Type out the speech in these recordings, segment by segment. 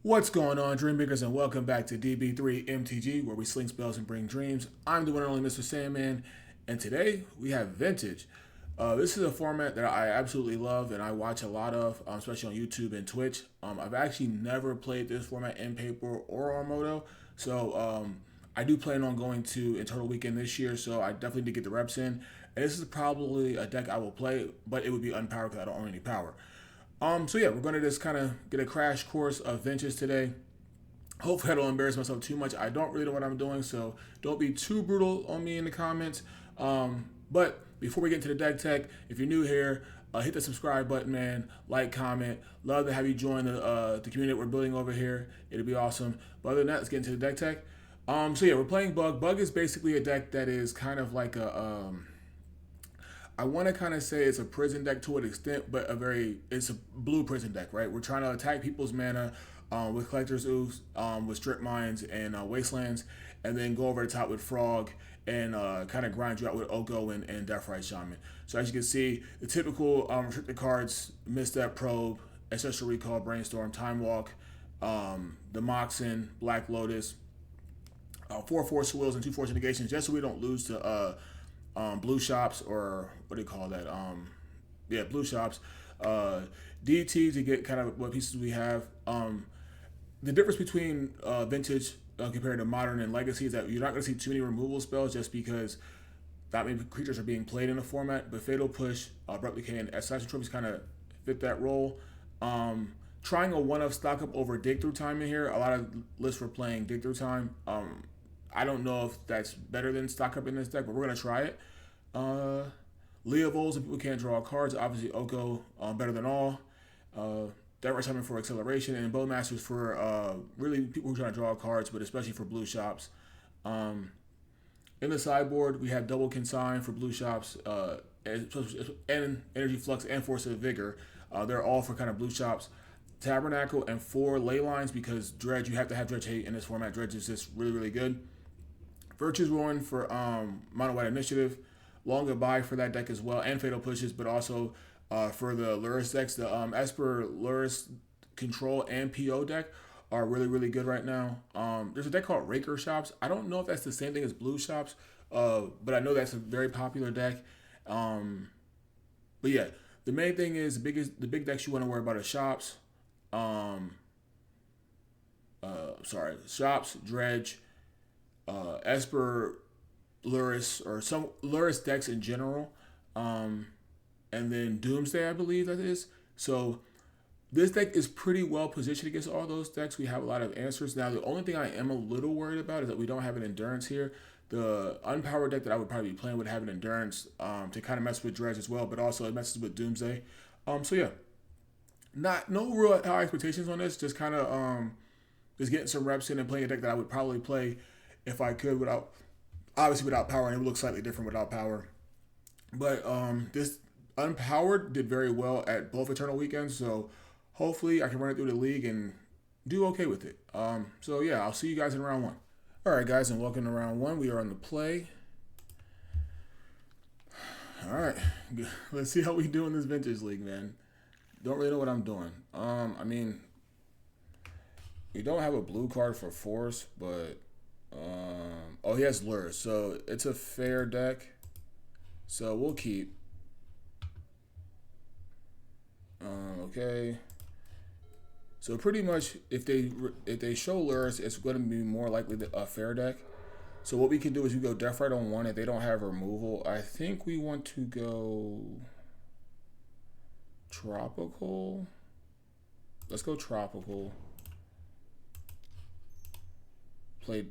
What's going on, Dream Makers, and welcome back to DB3 MTG, where we sling spells and bring dreams. I'm the one and only Mr. Sandman, and today we have Vintage. This is a format that I absolutely love and I watch a lot of, especially on YouTube and Twitch. I've actually never played this format in paper or on Moto, so I do plan on going to Internal Weekend this year, so I definitely need to get the reps in. And this is probably a deck I will play, but it would be unpowered because I don't own any power. So yeah, we're gonna just kind of get a crash course of Vintage today. Hopefully I don't embarrass myself too much. I don't really know what I'm doing, so don't be too brutal on me in the comments. But before we get into the deck tech, if you're new here, hit the subscribe button, man. Like, comment. Love to have you join the community that we're building over here. It'll be awesome. But other than that, let's get into the deck tech. So yeah, we're playing BUG. BUG is basically a deck that is kind of like a I want to kind of say it's a prison deck to an extent, but it's a blue prison deck, right? We're trying to attack people's mana with Collector's Ooze, with Strip Mines and Wastelands, and then go over the top with Frog and kind of grind you out with Oko and Deathrite Shaman. So as you can see, the typical restricted cards: Misstep, Probe, Ancestral Recall, Brainstorm, Time Walk, the Moxen, Black Lotus, 4 Force Wills and 2 Force Negations, just so we don't lose to blue shops, or what do you call that? Blue shops. DT to get kind of what pieces we have. The difference between Vintage compared to Modern and Legacy is that you're not going to see too many removal spells just because that many creatures are being played in the format. But Fatal Push, Abrupt Decay, and Assassin Trophies kind of fit that role. Trying a one-of stock up over Dig Through Time in here. A lot of lists were playing Dig Through Time. I don't know if that's better than stock up in this deck, but we're going to try it. Leovols, if people can't draw cards, obviously Oko, better than all. Deathrite Shaman for acceleration, and Bowmasters for really people who are trying to draw cards, but especially for blue shops. In the sideboard, we have Double Consign for blue shops, and Energy Flux and Force of Vigor. They're all for kind of blue shops. Tabernacle and 4 ley lines, because Dredge, you have to have Dredge hate in this format. Dredge is just really, really good. Virtue's Ruin for Mono White Initiative. Long Goodbye for that deck as well, and Fatal Pushes, but also for the Lurrus decks. The Esper, Lurrus, Control, and PO deck are really, really good right now. There's a deck called Raker Shops. I don't know if that's the same thing as Blue Shops, but I know that's a very popular deck. But yeah, the main thing is the big decks you want to worry about are Shops. Shops, Dredge, Esper, Lurrus, or some Lurrus decks in general, and then Doomsday, I believe that is. So this deck is pretty well positioned against all those decks. We have a lot of answers. Now, the only thing I am a little worried about is that we don't have an Endurance here. The unpowered deck that I would probably be playing would have an Endurance to kind of mess with Dredge as well, but also it messes with Doomsday. So yeah, no real high expectations on this. Just kind of just getting some reps in and playing a deck that I would probably play if I could without power, and it would look slightly different without power. But this unpowered did very well at both Eternal Weekends, so hopefully I can run it through the league and do okay with it. So yeah, I'll see you guys in round 1. Alright guys, and welcome to round 1. We are on the play. Alright, let's see how we do in this Vintage League, man. Don't really know what I'm doing. I mean, we don't have a blue card for Force, but oh, he has Lurrus, so it's a fair deck. So we'll keep. Okay. So pretty much, if they show Lurrus, it's going to be more likely a fair deck. So what we can do is we go Deathrite on 1 if they don't have removal. I think we want to go Tropical. Let's go Tropical. Play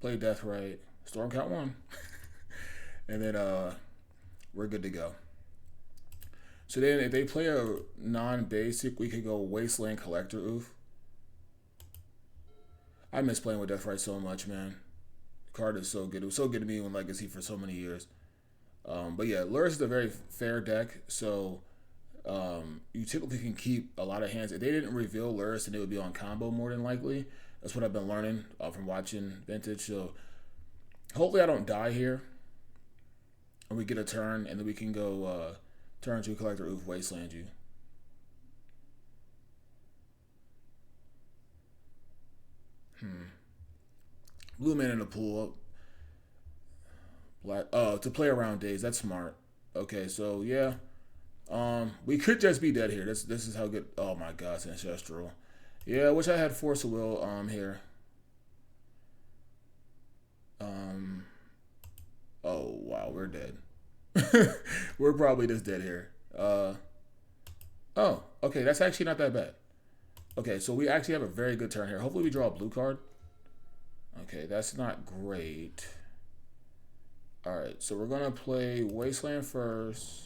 Deathrite. Storm count 1. And then we're good to go. So then if they play a non-basic, we could go Wasteland Collector Oof. I miss playing with Deathrite so much, man. The card is so good. It was so good to me in Legacy for so many years. But yeah, Lurrus is a very fair deck, so you typically can keep a lot of hands. If they didn't reveal Lurrus, then it would be on combo more than likely. That's what I've been learning from watching Vintage. So hopefully I don't die here, and we get a turn, and then we can go turn to Collector Oof, Wasteland you. Blue man in the pool. Black. Oh, to play around days. That's smart. Okay, so yeah. We could just be dead here. This is how good. Oh my gosh, ancestral. Yeah, I wish I had force of will here. Um. Oh wow, we're dead. We're probably just dead here. Oh, okay, that's actually not that bad. Okay, so we actually have a very good turn here. Hopefully we draw a blue card. Okay, that's not great. Alright, so we're gonna play Wasteland first.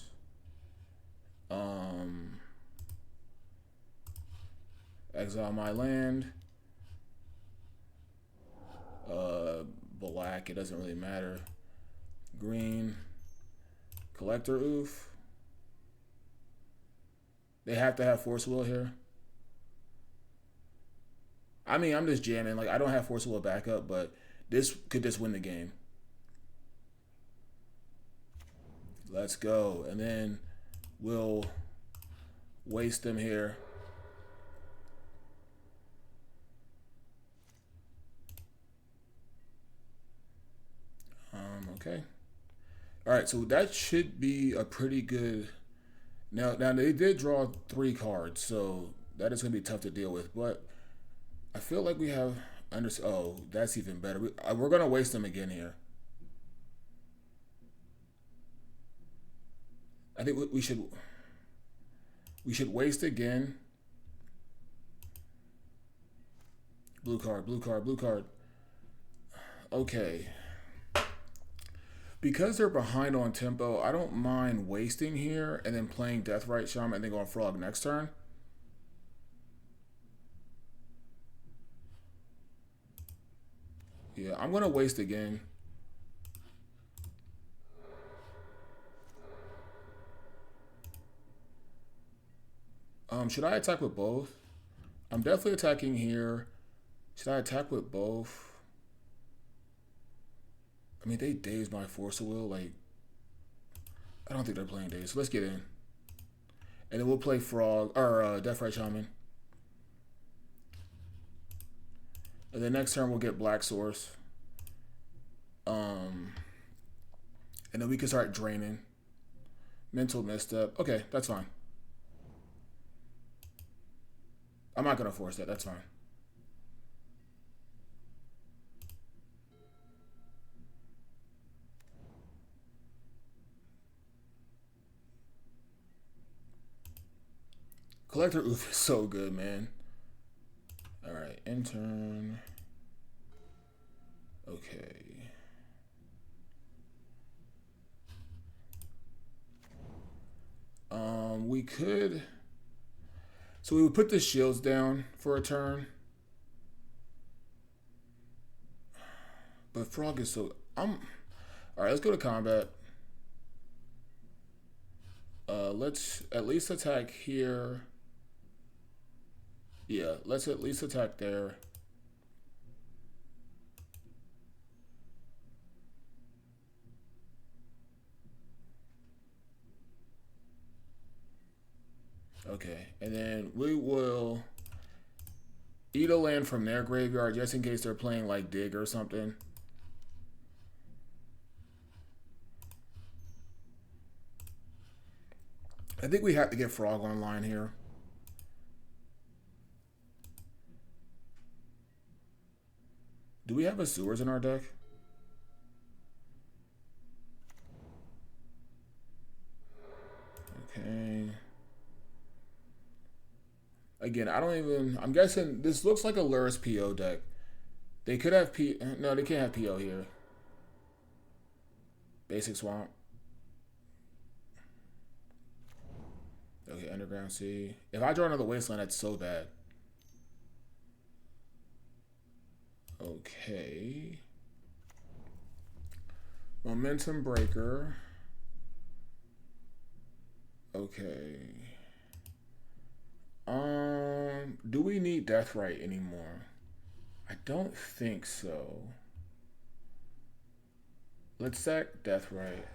Exile my land. Black, it doesn't really matter. Green. Collector oof. They have to have force will here. I mean, I'm just jamming. Like, I don't have force will backup, but this could just win the game. Let's go. And then we'll waste them here. Okay. All right, so that should be a pretty good. Now they did draw 3 cards, so that is going to be tough to deal with. But I feel like we have Oh, that's even better. We're going to waste them again here. I think we should waste again. Blue card, blue card, blue card. Okay. Because they're behind on tempo, I don't mind wasting here and then playing Deathrite Shaman and then going Frog next turn. Yeah, I'm going to waste again. Should I attack with both? I'm definitely attacking here. Should I attack with both? I mean, they dazed my force of will. Like, I don't think they're playing daze. So let's get in. And then we'll play Frog, or Deathrite Shaman. And then next turn we'll get Black Source. And then we can start draining. Mental misstep. Okay, that's fine. I'm not going to force that. That's fine. Collector Oof is so good, man. Alright, intern. Okay. We could... So we would put the shields down for a turn. But Frog is so... Alright, let's go to combat. Let's at least attack here. Yeah, let's at least attack there. Okay, and then we will eat a land from their graveyard just in case they're playing like Dig or something. I think we have to get Frog online here. Do we have a Sewers in our deck? Okay. Again, I don't even... I'm guessing this looks like a Lurrus PO deck. They could have P... No, they can't have PO here. Basic Swamp. Okay, Underground Sea. If I draw another Wasteland, that's so bad. Okay. Momentum Breaker. Okay. Do we need Deathrite anymore? I don't think so. Let's sack Deathrite.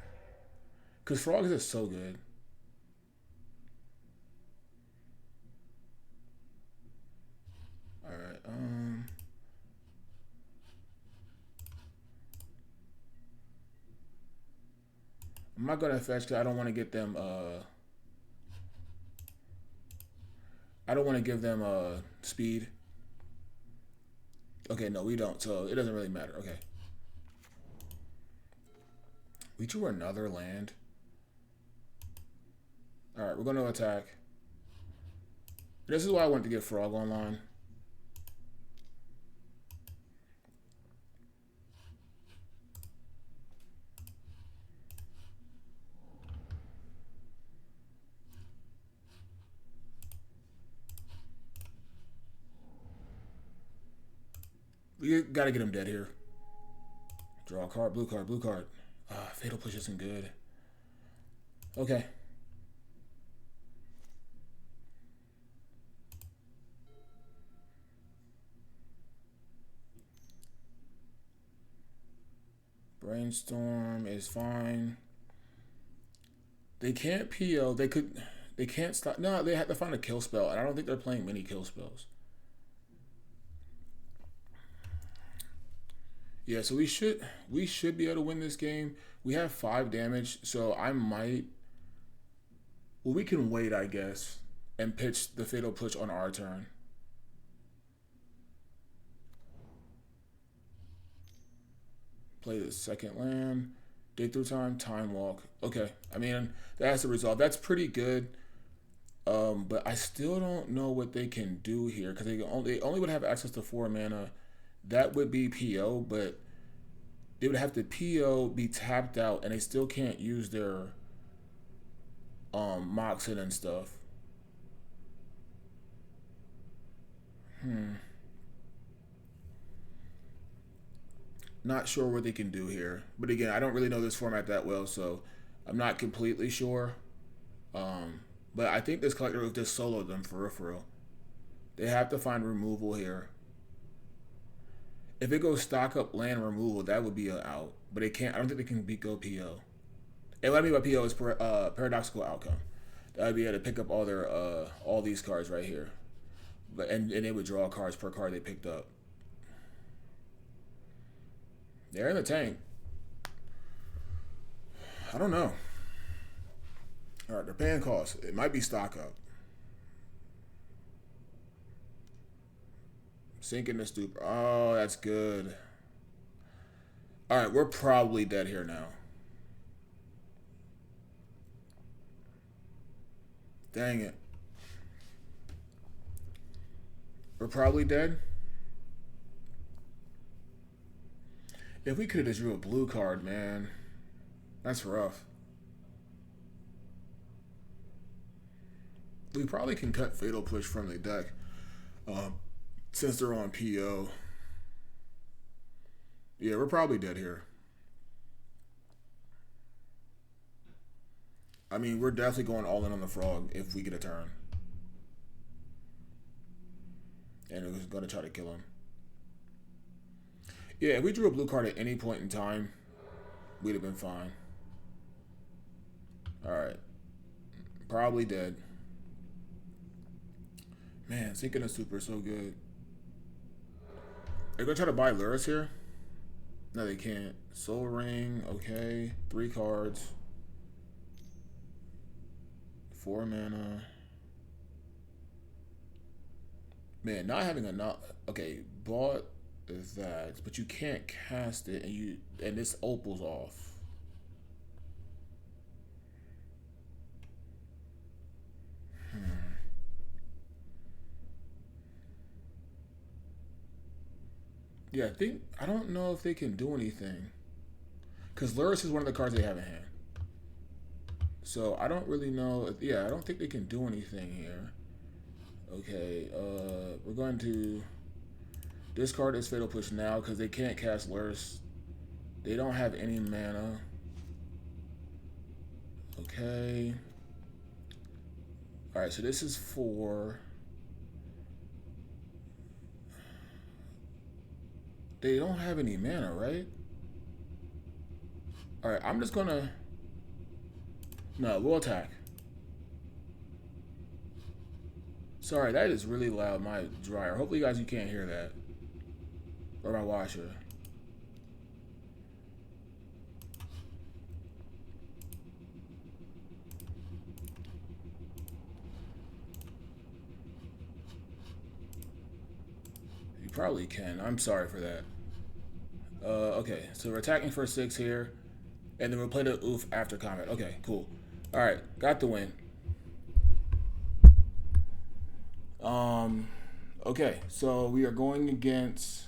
Because Frogs is so good. Alright, I'm not gonna fetch because I don't want to get them. I don't want to give them speed. Okay, no, we don't. So it doesn't really matter. Okay. We drew another land. All right, we're going to attack. This is why I wanted to get Frog online. We got to get him dead here. Draw a card, blue card, blue card. Fatal Push isn't good. Okay. Brainstorm is fine. They can't PO. They can't stop. No, they have to find a kill spell, and I don't think they're playing many kill spells. Yeah, so we should be able to win this game. We have 5 damage, so I might. Well, we can wait, I guess, and pitch the Fatal Push on our turn. Play the second land. Dig through time. Time walk. Okay, I mean that's the result. That's pretty good. But I still don't know what they can do here because they only would have access to 4 mana. That would be PO, but they would have to PO, be tapped out, and they still can't use their Moxin and stuff. Not sure what they can do here. But again, I don't really know this format that well, so I'm not completely sure. But I think this collector will just solo them for real. They have to find removal here. If it goes stock up land removal, that would be an out. But they can't. I don't think they can go PO. And what I mean by PO is paradoxical outcome. That would be able to pick up all their all these cards right here. But and they would draw cards per card they picked up. They're in the tank. I don't know. All right, they're paying costs. It might be stock up. Sinking the stupor. Oh, that's good. All right, we're probably dead here now. Dang it. We're probably dead. If we could have just drew a blue card, man. That's rough. We probably can cut Fatal Push from the deck. Since they're on PO. Yeah, we're probably dead here. I mean, we're definitely going all in on the Frog if we get a turn. And we're going to try to kill him. Yeah, if we drew a blue card at any point in time, we'd have been fine. Alright. Probably dead. Man, Sinking the Super is so good. They're going to try to buy Lurrus here? No, they can't. Soul Ring, okay. 3 cards. 4 mana. Man, not having enough. Okay, bought that, but you can't cast it, and this opals off. Yeah, I don't know if they can do anything. Because Lurrus is one of the cards they have in hand. So I don't really know. I don't think they can do anything here. Okay, we're going to discard this Fatal Push now because they can't cast Lurrus. They don't have any mana. Okay. Alright, so this is for... They don't have any mana, right? Alright, I'm just gonna... No, we'll attack. Sorry, that is really loud, my dryer. Hopefully, guys, you can't hear that. Or my washer. probably can. I'm sorry for that. Okay, so we're attacking for 6 here, and then we'll play the oof after combat. Okay, cool. All right, got the win. Okay, so we are going against,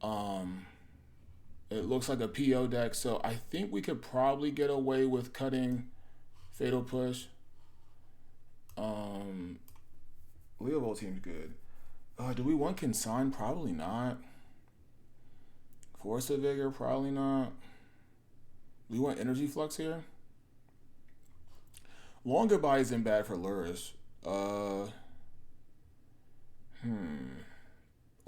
it looks like a PO deck, so I think we could probably get away with cutting Fatal Push. Leovold seems good. Do we want Consign? Probably not. Force of Vigor? Probably not. We want Energy Flux here. Long Goodbye isn't bad for Lurrus. Or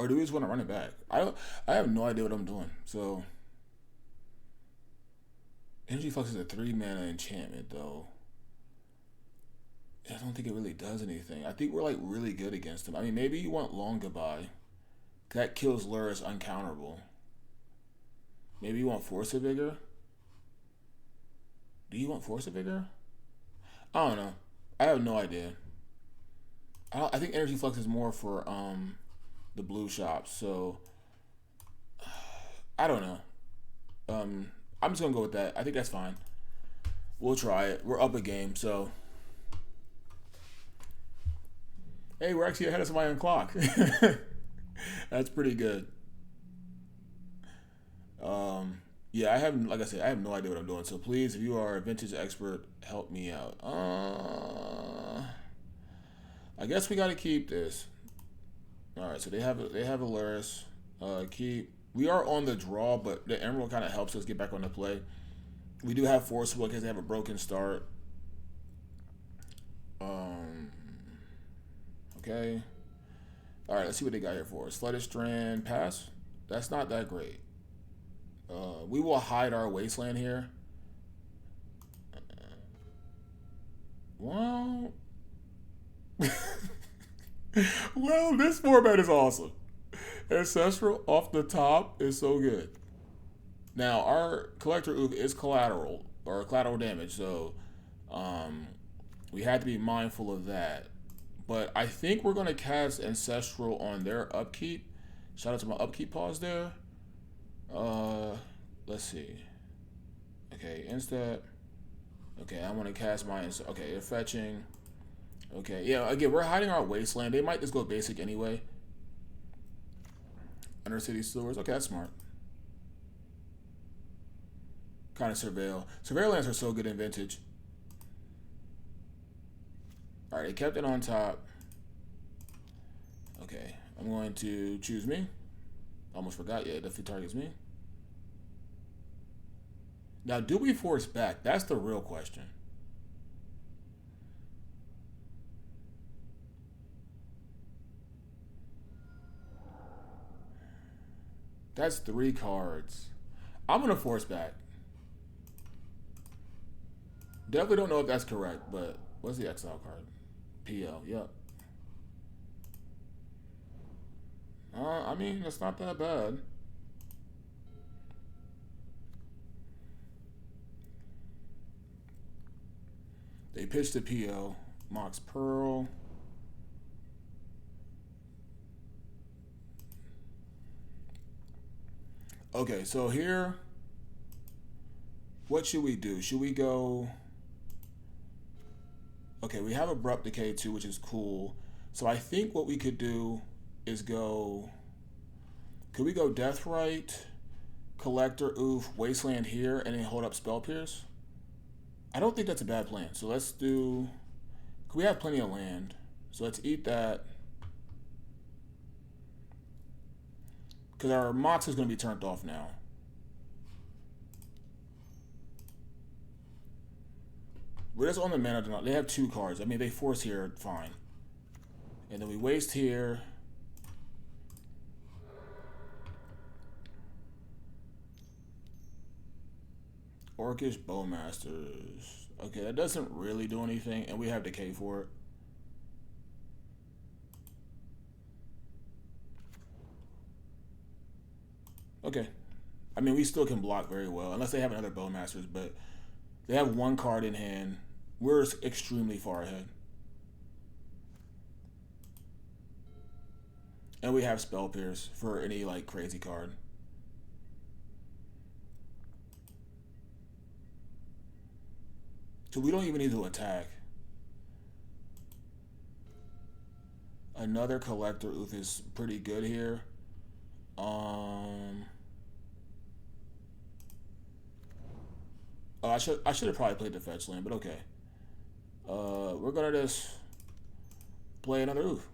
do we just want to run it back? I have no idea what I'm doing. So Energy Flux is a 3-mana enchantment though. I don't think it really does anything. I think we're like really good against him. I mean, maybe you want Long Goodbye. That kills Lurrus uncounterable. Maybe you want Force of Vigor. Do you want Force of Vigor? I don't know. I have no idea. I think Energy Flux is more for the blue shops. So I don't know. I'm just gonna go with that. I think that's fine. We'll try it. We're up a game, so. Hey, we're actually ahead of somebody on clock. That's pretty good. Yeah, like I said, I have no idea what I'm doing. So please, if you are a vintage expert, help me out. I guess we got to keep this. All right, so they have a Lurrus. We are on the draw, but the Emerald kind of helps us get back on the play. We do have Forcible because they have a broken start. Okay. All right, let's see what they got here for us. Flooded Strand, pass. That's not that great. We will hide our Wasteland here. Well, well, this format is awesome. Ancestral off the top is so good. Now, our Collector Oof is collateral, or collateral damage, so we had to be mindful of that. But I think we're going to cast Ancestral on their upkeep. Shout out to my upkeep pause there. Let's see. Okay, instead. Okay, I want to cast my... Okay, they're fetching. Okay, yeah, again, we're hiding our Wasteland. They might just go basic anyway. Undercity Sewers. Okay, that's smart. Kind of Surveil. Surveil lands are so good in Vintage. Alright, they kept it on top. Okay, I'm going to choose me. Almost forgot, yeah, it definitely targets me. Now, do we force back? That's the real question. That's 3 cards. I'm going to force back. Definitely don't know if that's correct, but what's the exile card? PL, yep. I mean, it's not that bad. They pitched a PO. Mox Pearl. Okay, so here, what should we do? Should we go... Okay, we have Abrupt Decay too, which is cool. So I think what we could do is go... Could we go Deathrite, Collector, Oof, Wasteland here, and then hold up Spell Pierce? I don't think that's a bad plan. So let's do... We have plenty of land. So let's eat that. Because our Mox is going to be turned off now. We're just on the mana. They have 2 cards. I mean, they force here, fine. And then we waste here. Orcish Bowmasters. Okay, that doesn't really do anything, and we have Decay for it. Okay. I mean, we still can block very well, unless they have another Bowmasters, but they have 1 card in hand. We're extremely far ahead. And we have Spell Pierce for any like crazy card. So we don't even need to attack. Another Collector Oof is pretty good here. Oh, I should have probably played the fetch land, but okay. We're gonna just play another Oof.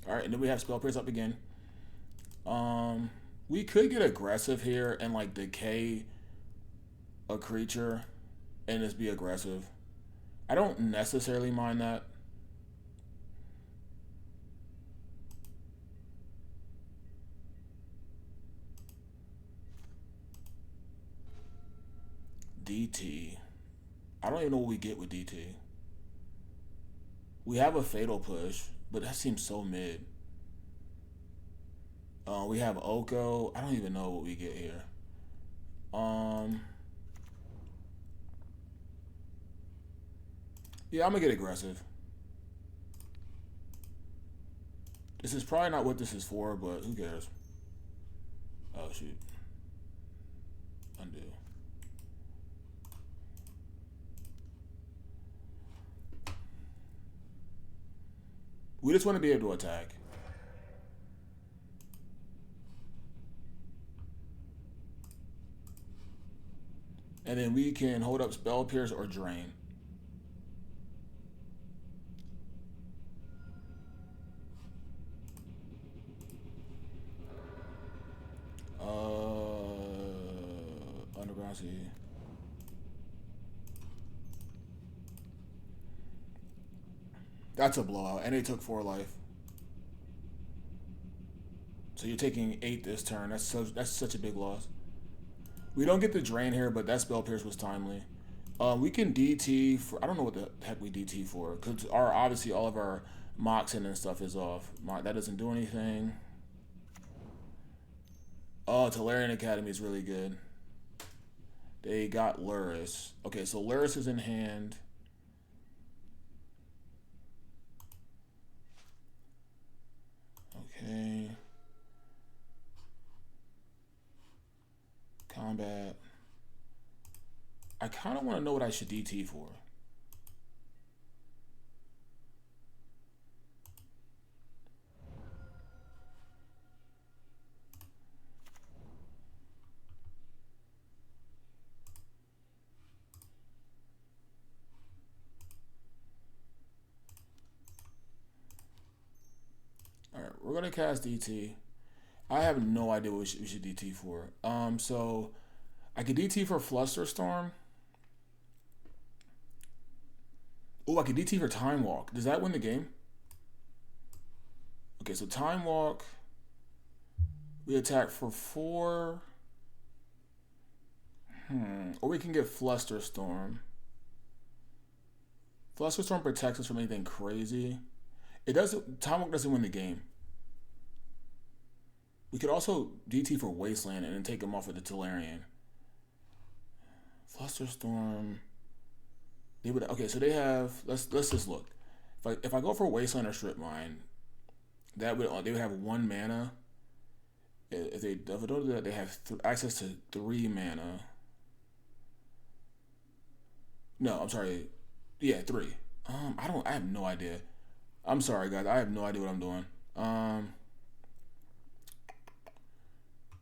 Alright, and then we have Spell Pierce up again. We could get aggressive here and like decay a creature and just be aggressive. I don't necessarily mind that. DT. I don't even know what we get with DT. We have a Fatal Push, but that seems so mid. We have Oko. I don't even know what we get here. Yeah, I'm gonna get aggressive. This is probably not what this is for, but who cares? Oh shoot. Undo. We just want to be able to attack. And then we can hold up Spell Pierce or Drain. Underground Sea. That's a blowout, and they took 4 life. So you're taking 8 this turn. That's such a big loss. We don't get the drain here, but that Spell Pierce was timely. We can DT for, I don't know what the heck we DT for, because obviously all of our Moxen and stuff is off. That doesn't do anything. Oh, Tolarian Academy is really good. They got Lurrus. Okay, so Lurrus is in hand. Okay. Combat. I kind of want to know what I should DT for. Alright, we're going to cast DT. I have no idea what we should DT for. So I could DT for Flusterstorm. Oh, I could DT for Time Walk. Does that win the game? Okay, so Time Walk. We attack for 4. Or we can get Flusterstorm. Flusterstorm protects us from anything crazy. It doesn't. Time Walk doesn't win the game. We could also DT for Wasteland and then take him off with the Tolarian. Flusterstorm. They would. Okay, so they have. Let's just look. If I go for Wasteland or Strip Mine, they would have 1 mana. If they don't do that, they have access to 3 mana. No, I'm sorry. Yeah, 3. I have no idea. I'm sorry, guys. I have no idea what I'm doing.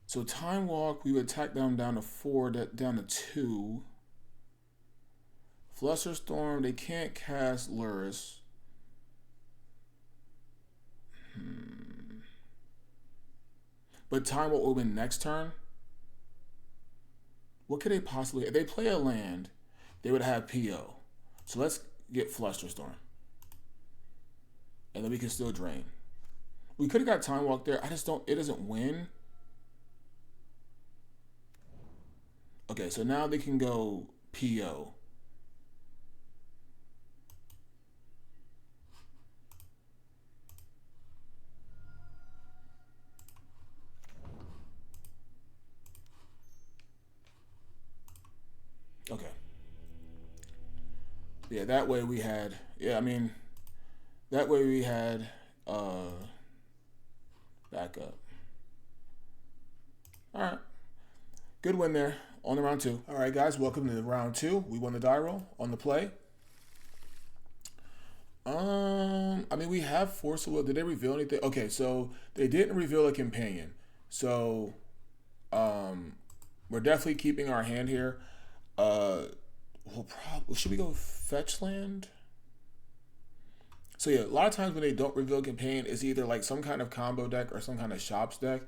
So Time Walk, we would attack them down to 4, down to 2. Flusterstorm, they can't cast Lurrus. But Time Walk will win next turn. What could they possibly? If they play a land, they would have PO. So let's get Flusterstorm. And then we can still drain. We could have got Time Walk there. I just don't. It doesn't win. Okay, so now they can go PO. Okay. Yeah, that way we had. Yeah, I mean, that way we had backup. All right, good win there on the round two. All right, guys, welcome to the round two. We won the die roll on the play. I mean, we have Force of Will. Did they reveal anything? Okay, so they didn't reveal a companion. So, we're definitely keeping our hand here. We'll probably should we go fetch land? So yeah, a lot of times when they don't reveal a companion, it's either like some kind of combo deck or some kind of shops deck,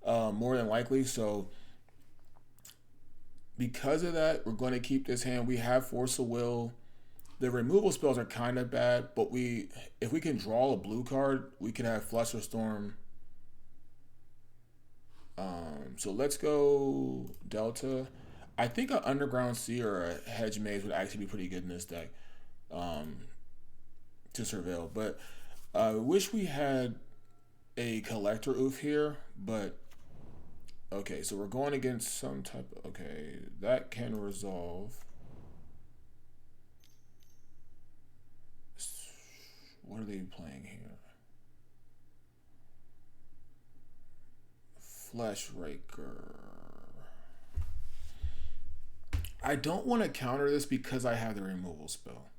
more than likely. So because of that, we're going to keep this hand. We have Force of Will. The removal spells are kind of bad, but if we can draw a blue card, we can have Flusterstorm. So let's go Delta. I think an Underground Sea or a Hedge Maze would actually be pretty good in this deck to surveil. But I wish we had a Collector Oof here, but okay, so we're going against some type of, okay, that can resolve. What are they playing here? Flesh Raker. I don't want to counter this because I have the removal spell.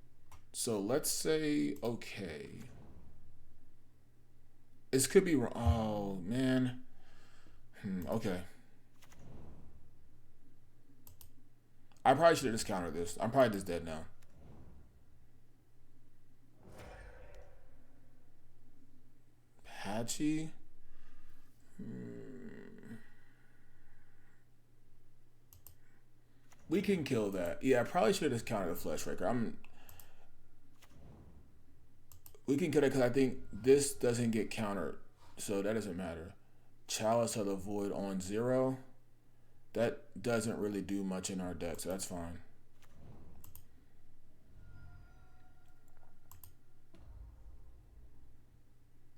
So let's say, okay. This could be wrong. Oh, man. Okay. I probably should have just countered this. I'm probably just dead now. Patchy. We can kill that. Yeah, I probably should have just countered the Flesh Raker. We can kill it because I think this doesn't get countered, so that doesn't matter. Chalice of the Void on 0. That doesn't really do much in our deck, so that's fine.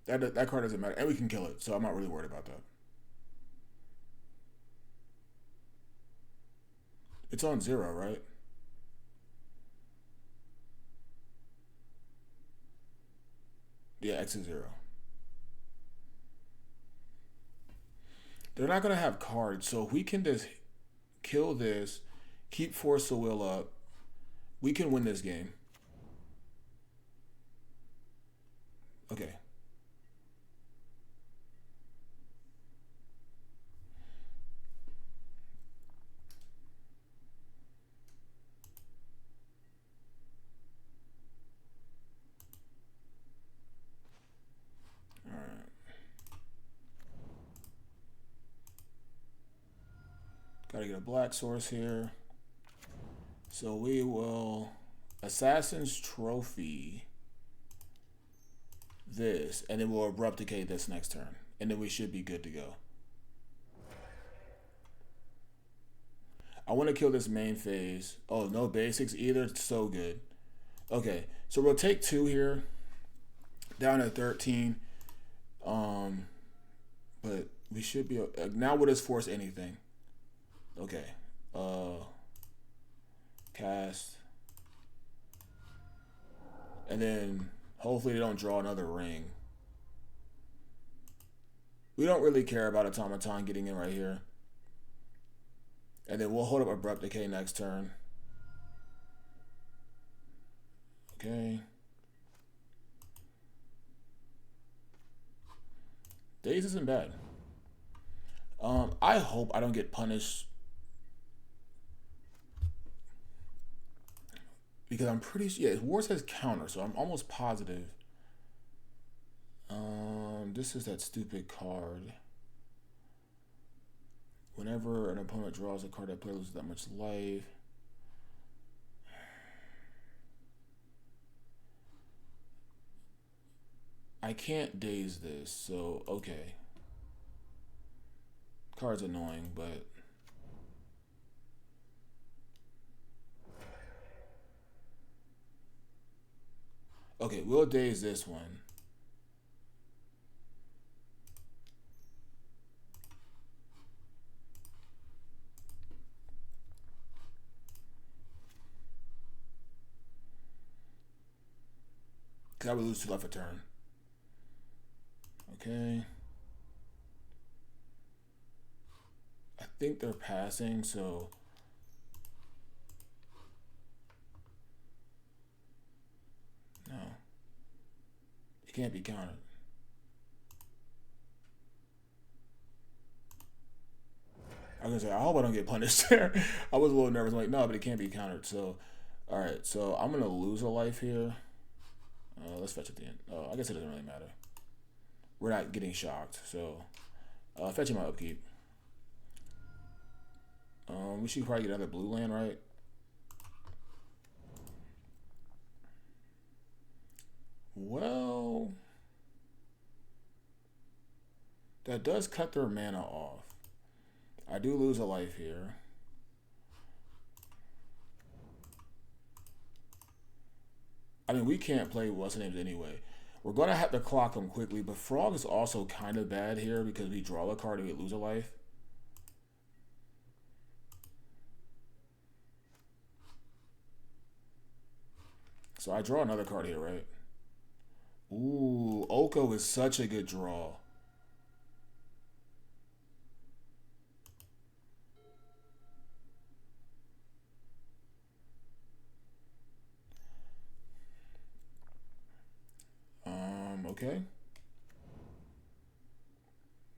That card doesn't matter, and we can kill it, so I'm not really worried about that. It's on 0, right? Yeah, X is 0. They're not going to have cards, so if we can just kill this, keep Force of Will up, we can win this game. Okay. Gotta get a black source here. So we will Assassin's Trophy this, and then we'll Abrupt Decay this next turn. And then we should be good to go. I want to kill this main phase. Oh, no basics either. It's so good. Okay, so we'll take 2 here. Down at 13. But we should be... now we'll just force anything. Okay. Cast. And then hopefully they don't draw another ring. We don't really care about Automaton getting in right here. And then we'll hold up Abrupt Decay next turn. Okay. Daze isn't bad. I hope I don't get punished. Because I'm pretty sure, yeah, War says counter, so I'm almost positive. This is that stupid card. Whenever an opponent draws a card, that player loses that much life. I can't daze this, so okay. Card's annoying, but okay, we'll daze this one. Okay, I would lose 2 life a turn. Okay. I think they're passing, so... No. It can't be countered. I was gonna say, I hope I don't get punished there. I was a little nervous. I'm like, no, but it can't be countered. So, all right. So I'm gonna lose a life here. Let's fetch at the end. I guess it doesn't really matter. We're not getting shocked. So, fetching my upkeep. We should probably get another blue land, right? Well, that does cut their mana off. I do lose a life here. I mean, we can't play what's the names anyway. We're going to have to clock them quickly, but Frog is also kind of bad here because we draw a card and we lose a life. So I draw another card here, right? Ooh, Oko is such a good draw. Okay.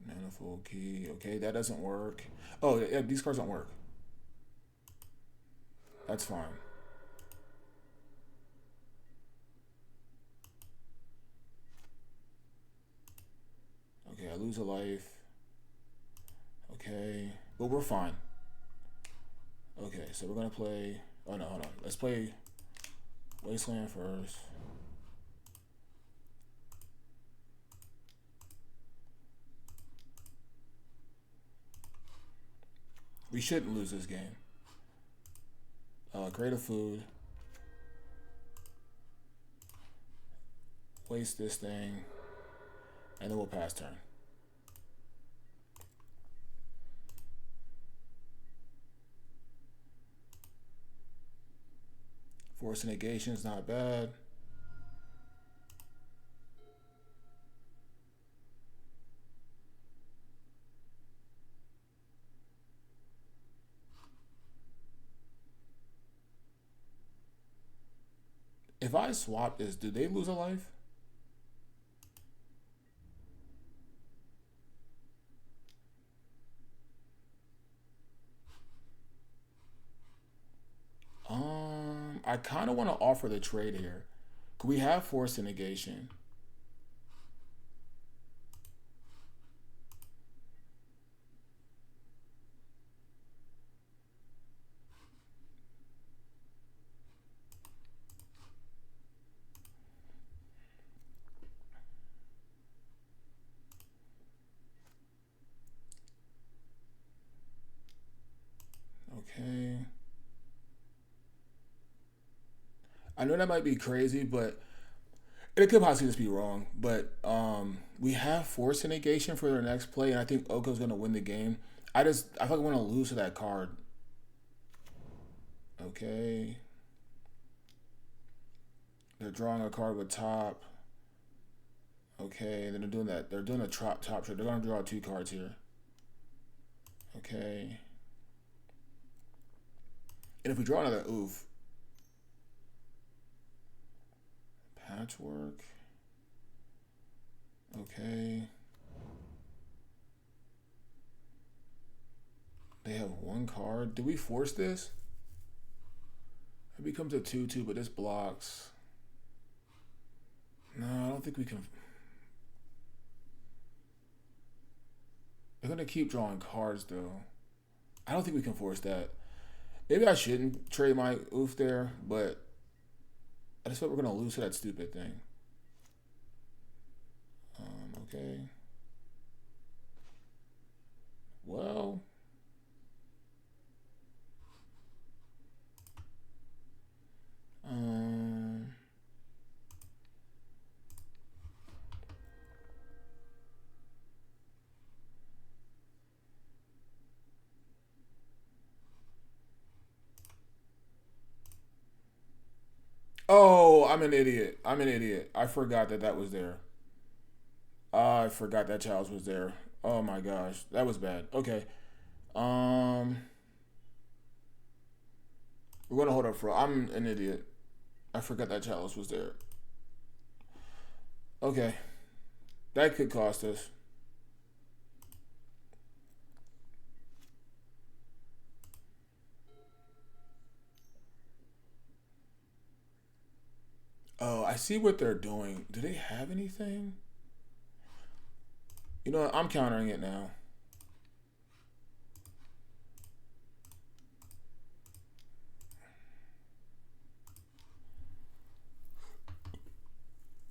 Manifold key. Okay, that doesn't work. Oh, yeah, these cards don't work. That's fine. Okay, I lose a life. Okay, but we're fine. Okay, so we're gonna play. Oh no, hold on. Let's play Wasteland first. We shouldn't lose this game. Create a food. Waste this thing. And then we'll pass turn. Force negation is not bad. If I swap this, do they lose a life? I kind of want to offer the trade here. Could we have force negation? Okay. I know that might be crazy, but it could possibly just be wrong. But we have force negation for their next play, and I think Oko's going to win the game. I feel like I want to lose to that card. Okay. They're drawing a card with top. Okay, then they're doing that. They're doing a top trade. They're going to draw 2 cards here. Okay. And if we draw another oof. Patchwork. Okay. They have 1 card. Do we force this? It becomes a 2/2, but this blocks. No, I don't think we can. They're going to keep drawing cards, though. I don't think we can force that. Maybe I shouldn't trade my oof there, but I just thought we're going to lose to that stupid thing. Okay. Well. Oh, I'm an idiot. I'm an idiot. I forgot that that was there. I forgot that Chalice was there. Oh my gosh, that was bad. Okay. Um, we're gonna hold up for. I'm an idiot. I forgot that Chalice was there. Okay, that could cost us. Oh, I see what they're doing. Do they have anything? You know what? I'm countering it now.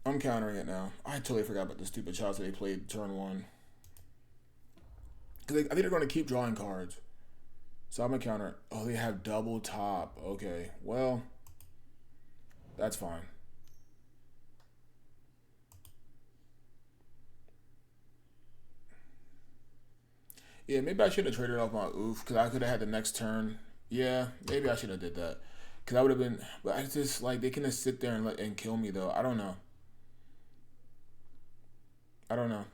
I'm countering it now. I totally forgot about the stupid shots that they played turn one. Because I think they're going to keep drawing cards. So I'm going to counter it. Oh, they have double top. Okay. Well, that's fine. Yeah, maybe I should have traded off my oof because I could have had the next turn. Yeah, maybe I should have did that. Because I would have been. But I just, like, they can just sit there and kill me, though. I don't know. I don't know.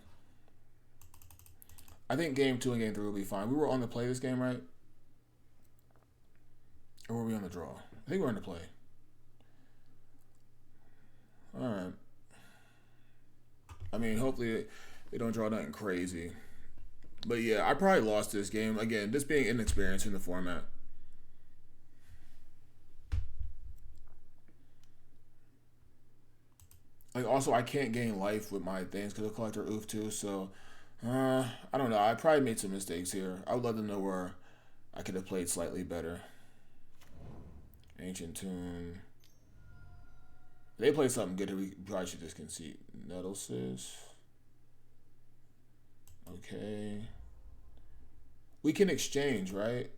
I think game two and game three will be fine. We were on the play this game, right? Or were we on the draw? I think we're on the play. All right. I mean, hopefully they don't draw nothing crazy. But yeah, I probably lost this game. Again, just being inexperienced in the format. Like, also, I can't gain life with my things because of collector oof too. So, I don't know. I probably made some mistakes here. I would love to know where I could have played slightly better. Ancient Tomb. They played something good. We probably should just concede. Nettlesis. Okay. We can exchange, right?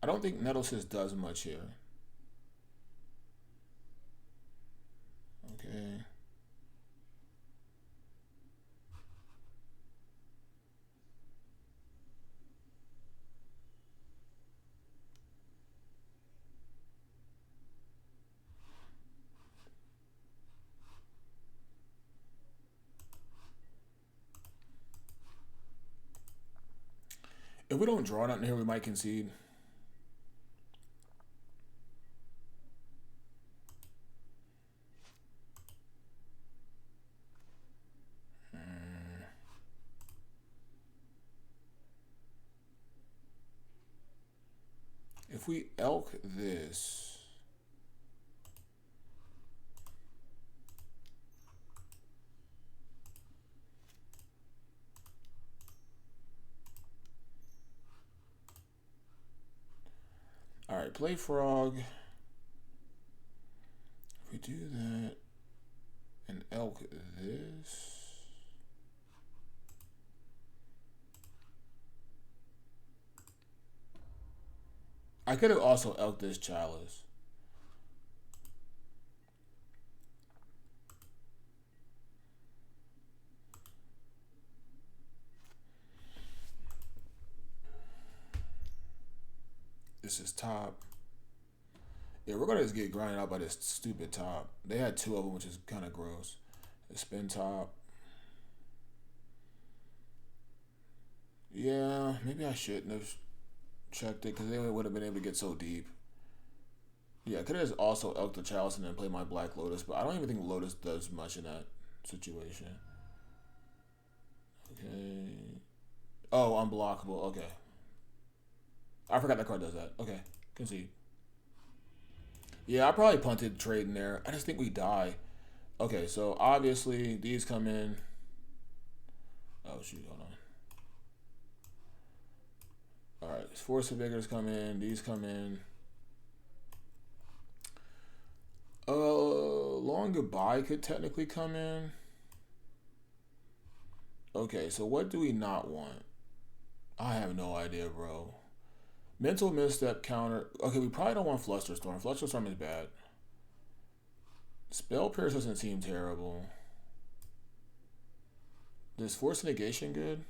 I don't think Nettlesis does much here. Okay. If we don't draw nothing here, we might concede. If we elk this, all right, play frog. If we do that and elk this, I could have also elked this chalice. This is top. Yeah, we're gonna just get grinded out by this stupid top. They had two of them, which is kind of gross. The spin top. Yeah, maybe I shouldn't have checked it because they would have been able to get so deep. Yeah, I could have also elked the chalice and then play my Black Lotus, but I don't even think Lotus does much in that situation. Okay. Oh, unblockable. Okay. I forgot that card does that. Okay. Concede. Yeah, I probably punted trading there. I just think we die. Okay, so obviously these come in. Oh shoot, hold on. Alright, Force of Vigors come in, these come in. Long Goodbye could technically come in. Okay, so what do we not want? I have no idea, bro. Mental Misstep counter. Okay, we probably don't want Flusterstorm. Flusterstorm is bad. Spell Pierce doesn't seem terrible. Is Force Negation good?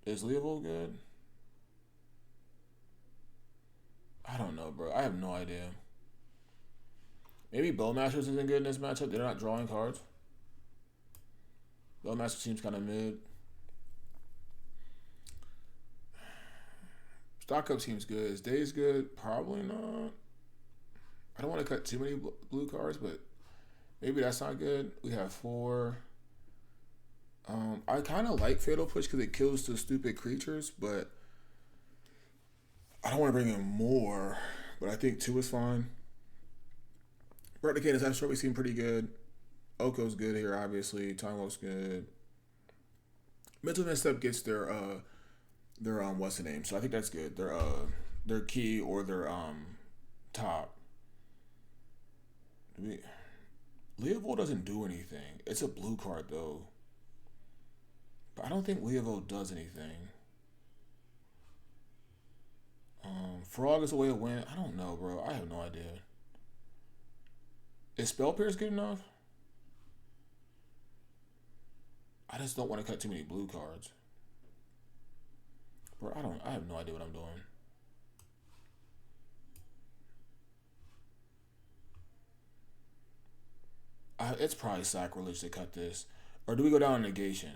Is Leovold good? I don't know, bro. I have no idea. Maybe Bowmasters isn't good in this matchup. They're not drawing cards. Bowmaster seems kind of mid. Stock up seems good. Is Days good? Probably not. I don't want to cut too many blue cards, but maybe that's not good. We have 4. I kind of like Fatal Push because it kills the stupid creatures, but I don't want to bring in more. But I think 2 is fine. Replicators Astro seem pretty good. Oko's good here, obviously. Time Walk's good. Mental Misstep gets their what's the name? So I think that's good. Their key or their top. Leovold doesn't do anything. It's a blue card though. But I don't think Leovold does anything. Frog is a way to win. I don't know, bro. I have no idea. Is Spell Pierce good enough? I just don't want to cut too many blue cards. Bro, I have no idea what I'm doing. It's probably sacrilege to cut this. Or do we go down negation?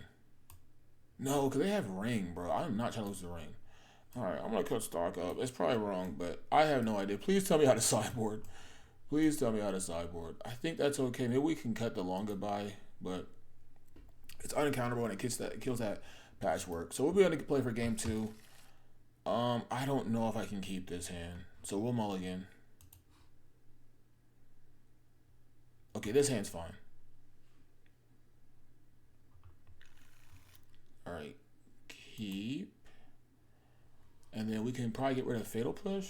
No, because they have ring, bro. I'm not trying to lose the ring. Alright, I'm going to cut stock up. It's probably wrong, but I have no idea. Please tell me how to sideboard. Please tell me how to sideboard. I think that's okay. Maybe we can cut the long goodbye, but it's unacountable and it kills that patchwork. So we'll be able to play for game 2. I don't know if I can keep this hand. So we'll mulligan. Okay, this hand's fine. Alright. Keep. And then we can probably get rid of Fatal Push.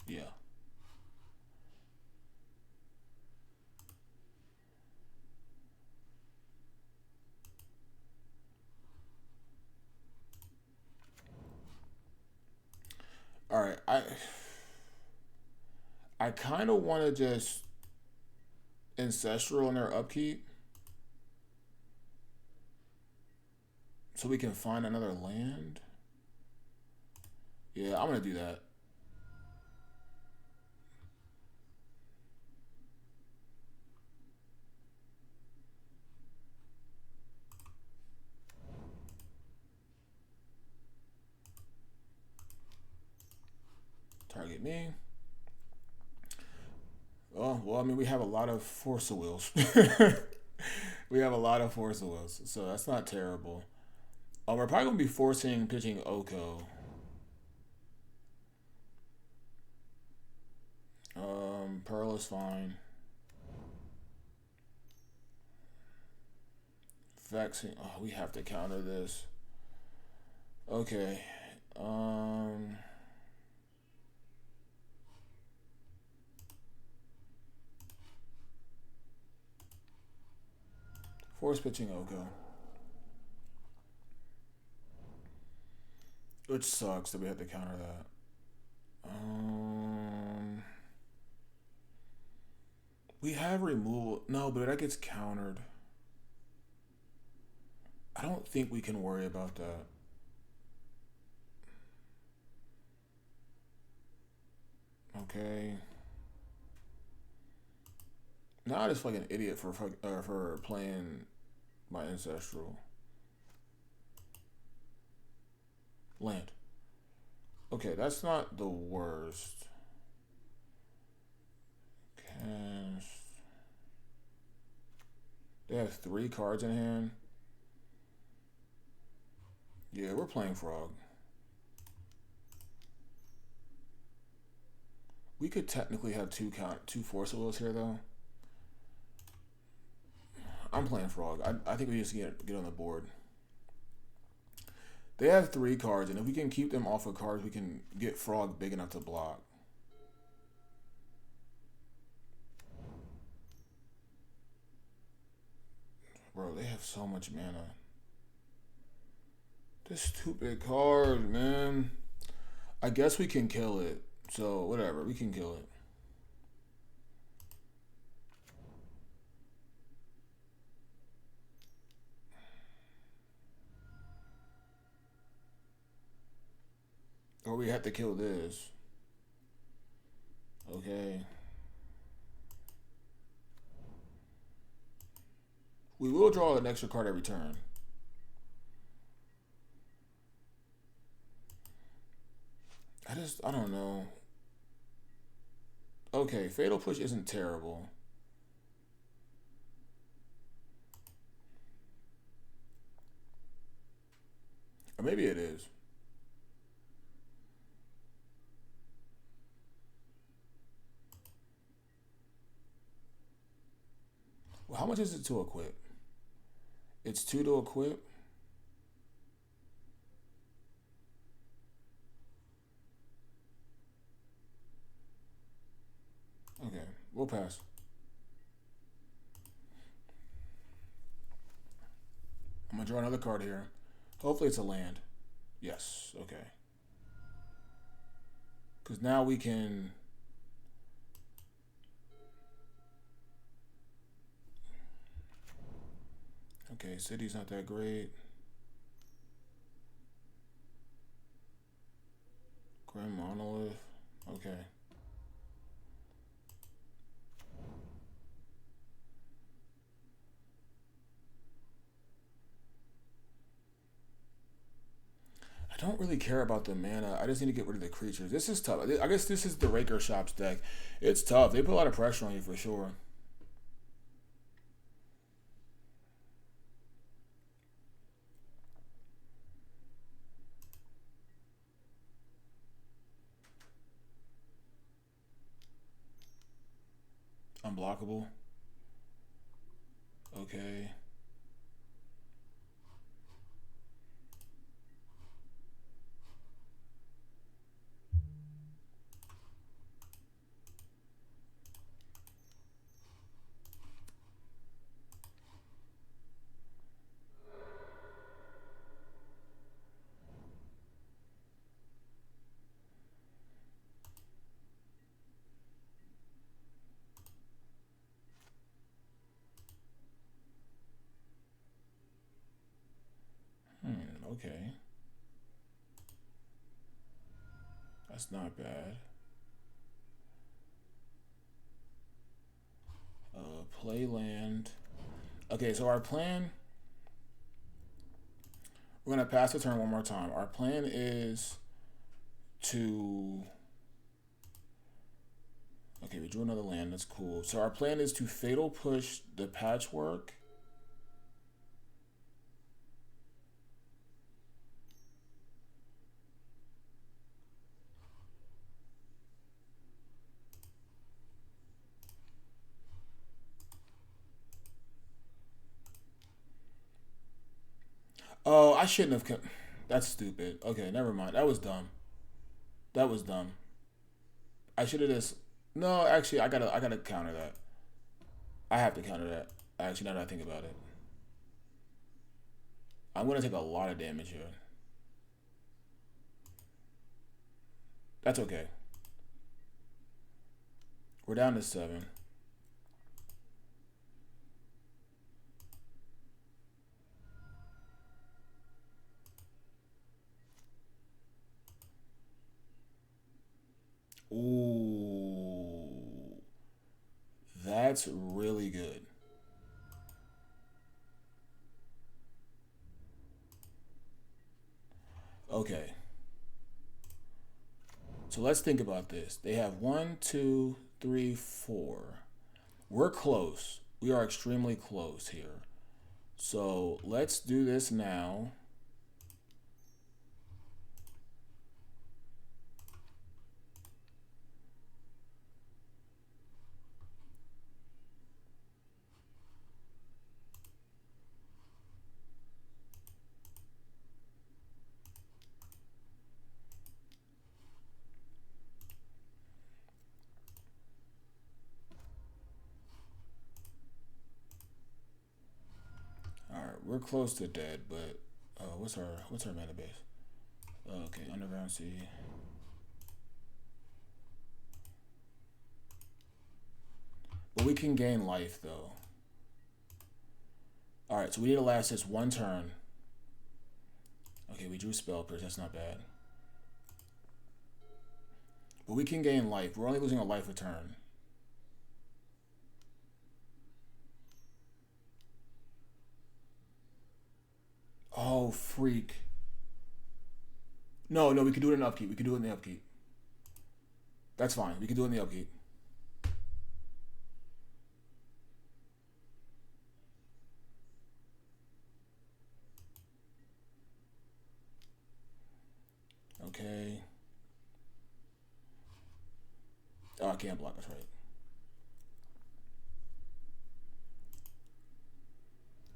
Yeah. All right, I kind of want to just Ancestral in their upkeep so we can find another land. Yeah, I'm going to do that. Target me. Oh, well, I mean, we have a lot of Force of Wills. We have a lot of Force of Wills, so that's not terrible. We're probably going to be forcing pitching Oko. Pearl is fine. Vexing. Oh, we have to counter this. Okay. Force pitching Oko. Which sucks that we have to counter that. We have removal. No, but that gets countered. I don't think we can worry about that. Okay. Now I just feel like an idiot for playing my Ancestral. Land. Okay, that's not the worst. Cast. They have 3 cards in hand. Yeah, we're playing Frog. We could technically have two Force of Wills here, though. I'm playing Frog. I think we just get on the board. They have 3 cards, and if we can keep them off of cards, we can get Frog big enough to block. Bro, they have so much mana. This stupid card, man. I guess we can kill it. So, whatever. We can kill it. Or we have to kill this. Okay. We will draw an extra card every turn. I don't know. Okay, Fatal Push isn't terrible. Or maybe it is. Well, how much is it to equip? It's 2 to equip. Okay, we'll pass. I'm gonna draw another card here. Hopefully it's a land. Yes, okay. Because now we can... Okay, city's not that great. Grim Monolith. Okay. I don't really care about the mana. I just need to get rid of the creatures. This is tough. I guess this is the Raker Shop's deck. It's tough. They put a lot of pressure on you for sure. Unblockable. Okay. Okay. That's not bad. Play land. Okay, so our plan... We're going to pass the turn one more time. Our plan is to... Okay, we drew another land. That's cool. So our plan is to Fatal Push the Patchwork. Oh, I shouldn't have... That's stupid. Okay, never mind. That was dumb. That was dumb. I should have just... No, actually, I gotta counter that. I have to counter that. Actually, now that I think about it. I'm gonna take a lot of damage here. That's okay. We're down to 7. Ooh. That's really good. Okay. So let's think about this. They have 1, 2, 3, 4. We're close. We are extremely close here. So let's do this now. We're close to dead, but what's our mana base? Okay, Underground Sea. But we can gain life though. All right, so we need to last this one turn. Okay, we drew Spell Pierce. That's not bad. But we can gain life. We're only losing a life a turn. Oh, freak. No, we can do it in the upkeep. We can do it in the upkeep. That's fine. We can do it in the upkeep. Okay. Oh, I can't block. That's right.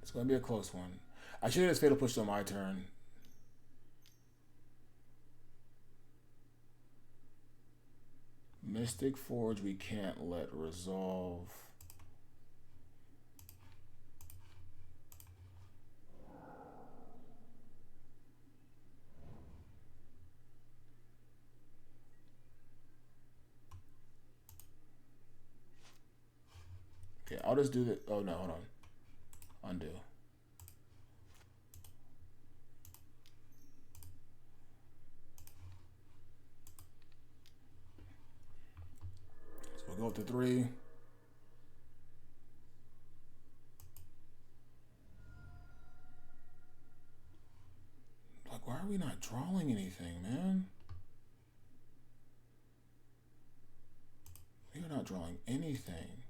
It's going to be a close one. I should have just fatal pushed on my turn. Mystic Forge we can't let resolve. Okay, I'll just do the... Oh, no, hold on. Undo. So we'll go up to 3. Like, why are we not drawing anything, man? We are not drawing anything.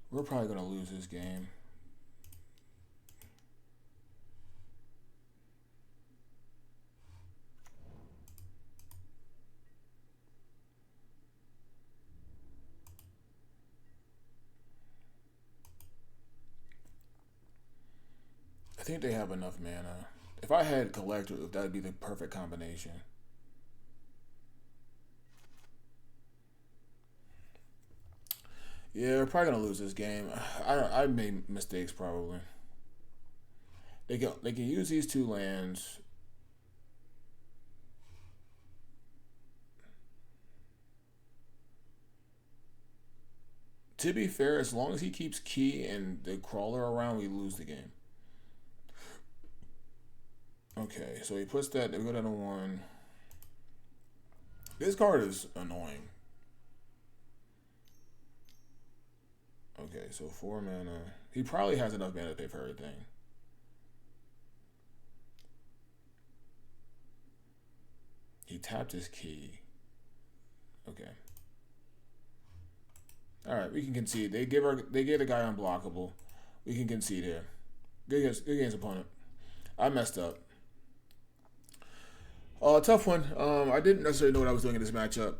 We're probably going to lose this game. I think they have enough mana. If I had Collector, that would be the perfect combination. Yeah, we're probably gonna lose this game. I made mistakes probably. They can use these 2 lands. To be fair, as long as he keeps Key and the Crawler around, we lose the game. Okay, so he puts that. We go down to 1. This card is annoying. Okay, so 4 mana. He probably has enough mana to pay for everything. He tapped his Key. Okay. All right, we can concede. They gave the guy unblockable. We can concede here. Good against opponent. I messed up. Tough one. I didn't necessarily know what I was doing in this matchup.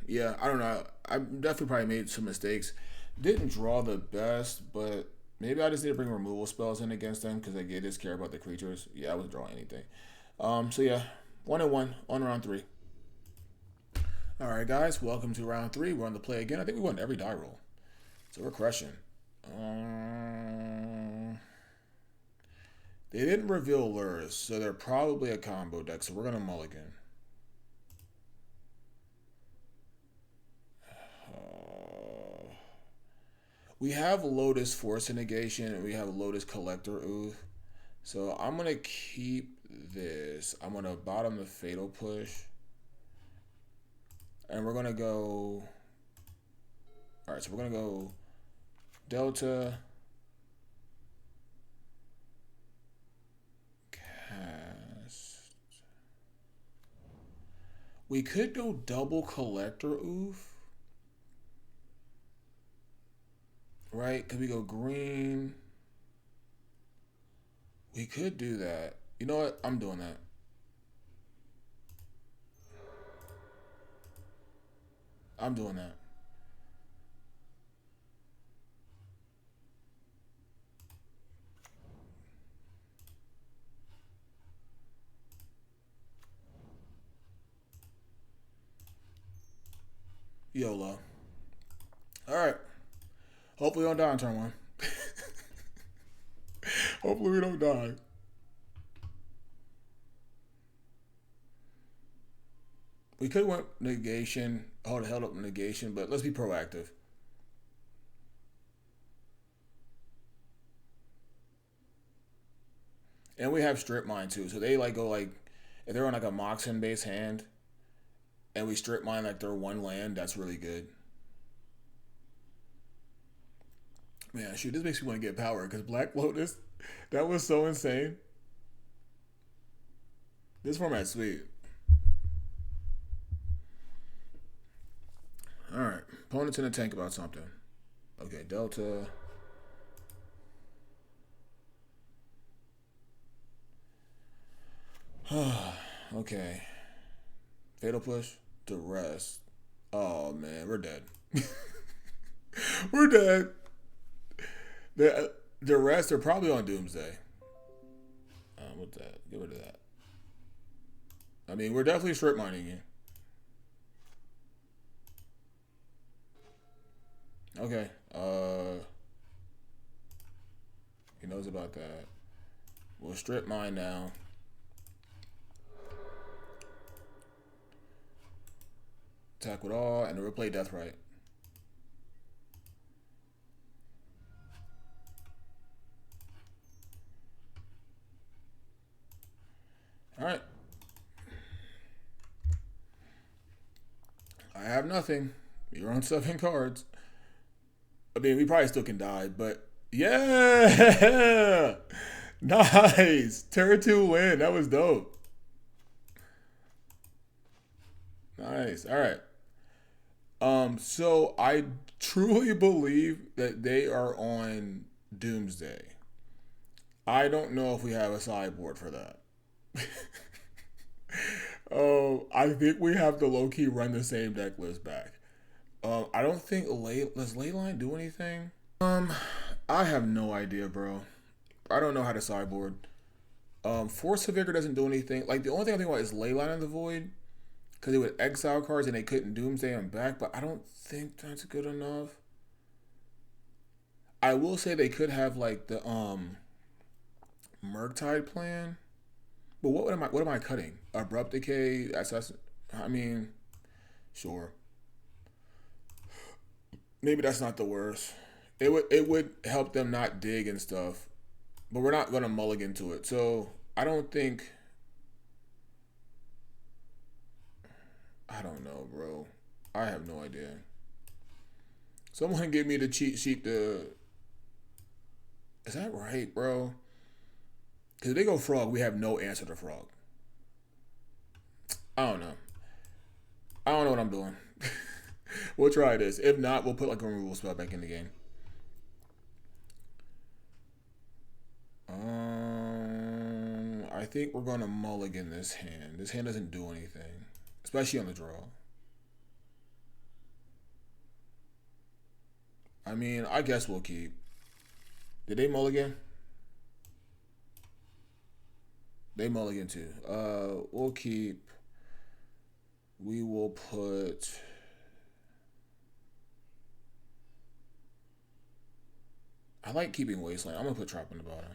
Yeah, I don't know. I definitely probably made some mistakes. Didn't draw the best, but maybe I just need to bring removal spells in against them because I just care about the creatures. Yeah, I wasn't drawing anything. So yeah, 1-1 on round 3. All right, guys, welcome to round 3. We're on the play again. I think we won every die roll, so we're crushing. They didn't reveal Lurrus, so they're probably a combo deck. So we're gonna mulligan. We have Lotus Force Negation, and we have Lotus Collector Ooth. So I'm going to keep this. I'm going to bottom the Fatal Push. And we're going to go... Alright, so we're going to go Delta... Cast... We could go double Collector Ooth. Right? Could we go green? We could do that. You know what? I'm doing that. I'm doing that. YOLO. Alright. Hopefully we don't die on turn 1. Hopefully we don't die. We could want negation, held up negation, but let's be proactive. And we have strip mine too, so they like go like If they're on like a Moxen based hand and we strip mine like their one land, that's really good. Man, shoot, this makes me want to get power because Black Lotus, that was so insane. This format's sweet. Alright, opponent's in the tank about something. Okay, Delta. Okay. Fatal Push, Duress. Oh man, we're dead. We're dead. The rest are probably on Doomsday. What's that? Get rid of that. I mean, we're definitely strip mining you. Okay. He knows about that. We'll strip mine now. Attack with all, and we'll play Deathrite. Alright. I have nothing. You're on 7 cards. I mean, we probably still can die, but yeah! Nice! Turn 2 win. That was dope. Nice. Alright. So I truly believe that they are on Doomsday. I don't know if we have a sideboard for that. Oh, I think we have to low-key run the same deck list back. I don't think does Leyline do anything? I have no idea, bro. I don't know how to sideboard. Force of Vigor doesn't do anything. Like, the only thing I think about is Leyline in the Void, because they would exile cards and they couldn't Doomsday them back, but I don't think that's good enough. I will say they could have like the Murktide plan. But what am I cutting? Abrupt Decay, Assassin. I mean, sure. Maybe that's not the worst. It would help them not dig and stuff. But we're not gonna mulligan to it. So I don't think, I don't know, bro. I have no idea. Someone give me the cheat sheet to, is that right, bro? Because if they go Frog, we have no answer to Frog. I don't know. I don't know what I'm doing. We'll try this. If not, we'll put like a removal spell back in the game. I think we're going to mulligan this hand. This hand doesn't do anything, especially on the draw. I mean, I guess we'll keep. Did they mulligan? They mulligan too. We'll keep. We will put. I like keeping Wasteland. I'm gonna put Trap on the bottom.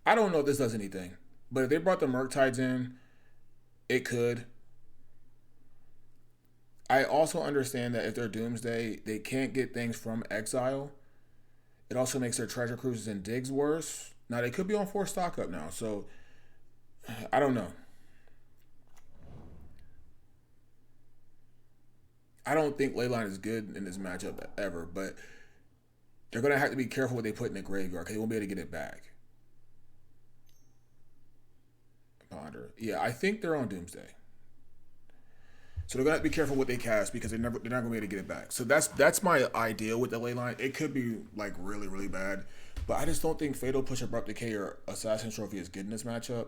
I don't know if this does anything, but if they brought the Murktides in, it could. I also understand that if they're Doomsday, they can't get things from exile. It also makes their treasure cruises and digs worse. Now, they could be on 4 stock up now, so I don't know. I don't think Leyline is good in this matchup ever, but they're going to have to be careful what they put in the graveyard because they won't be able to get it back. Ponder. Yeah, I think they're on Doomsday. So they're gonna have to be careful what they cast because they're not gonna be able to get it back. So that's my idea with the Leyline. It could be like really, really bad. But I just don't think Fatal Push, Abrupt Decay, or Assassin Trophy is good in this matchup.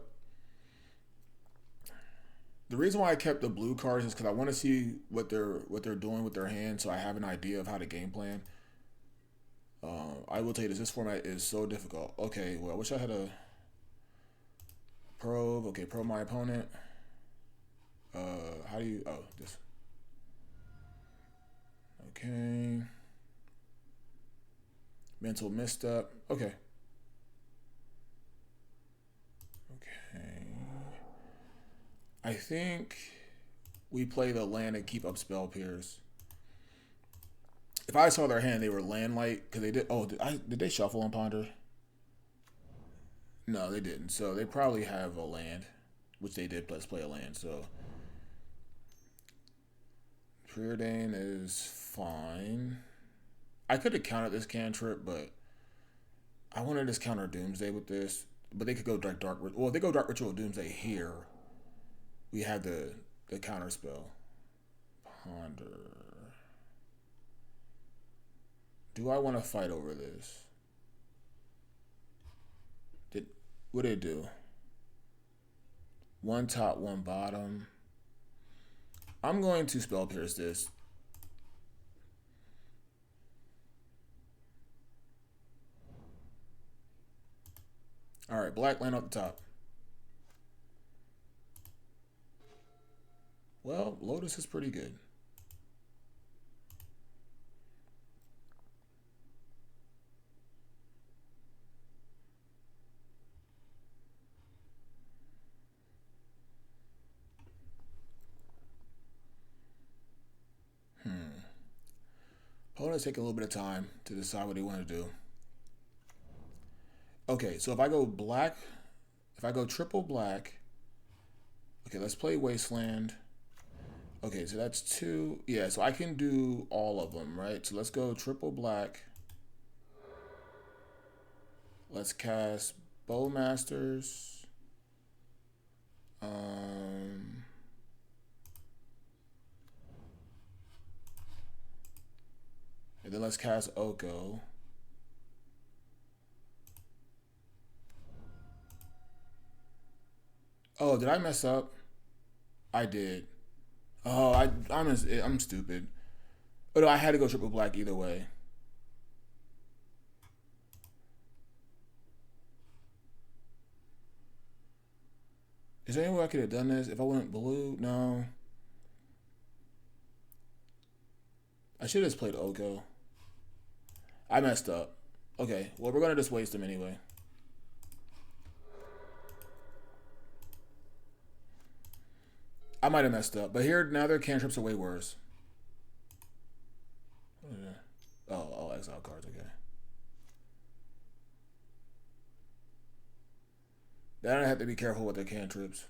The reason why I kept the blue cards is because I want to see what they're doing with their hand, so I have an idea of how to game plan. I will tell you this format is so difficult. Okay, well, I wish I had a probe. Okay, probe my opponent. How do you, oh, this. Okay. Mental misstep. Okay. Okay. I think we play the land and keep up Spell Pierce. If I saw their hand, they were land light because they did. Oh, did they shuffle on Ponder? No, they didn't. So they probably have a land, which they did. Let's play a land. So Preordain is fine. I could have countered this cantrip, but I wanted to just counter Doomsday with this. But they could go dark. Well, if they go dark ritual Doomsday here, we have the counter spell. Ponder. Do I want to fight over this? What did it do? One top, one bottom. I'm going to spell pierce this. All right, black land up the top. Well, Lotus is pretty good. Opponents take a little bit of time to decide what they want to do. Okay, so if I go black, if I go triple black, okay, let's play Wasteland. Okay, so that's two. Yeah, so I can do all of them, right? So let's go triple black. Let's cast Bowmasters. And then let's cast Oko. Oh, did I mess up? I did. Oh, I'm stupid. Oh no, I had to go triple black either way. Is there any way I could have done this if I went blue? No. I should have just played Oko. I messed up. Okay, well, we're going to just waste them anyway. I might have messed up, but here, now their cantrips are way worse. Oh, exile cards, okay. Then I have to be careful with their cantrips.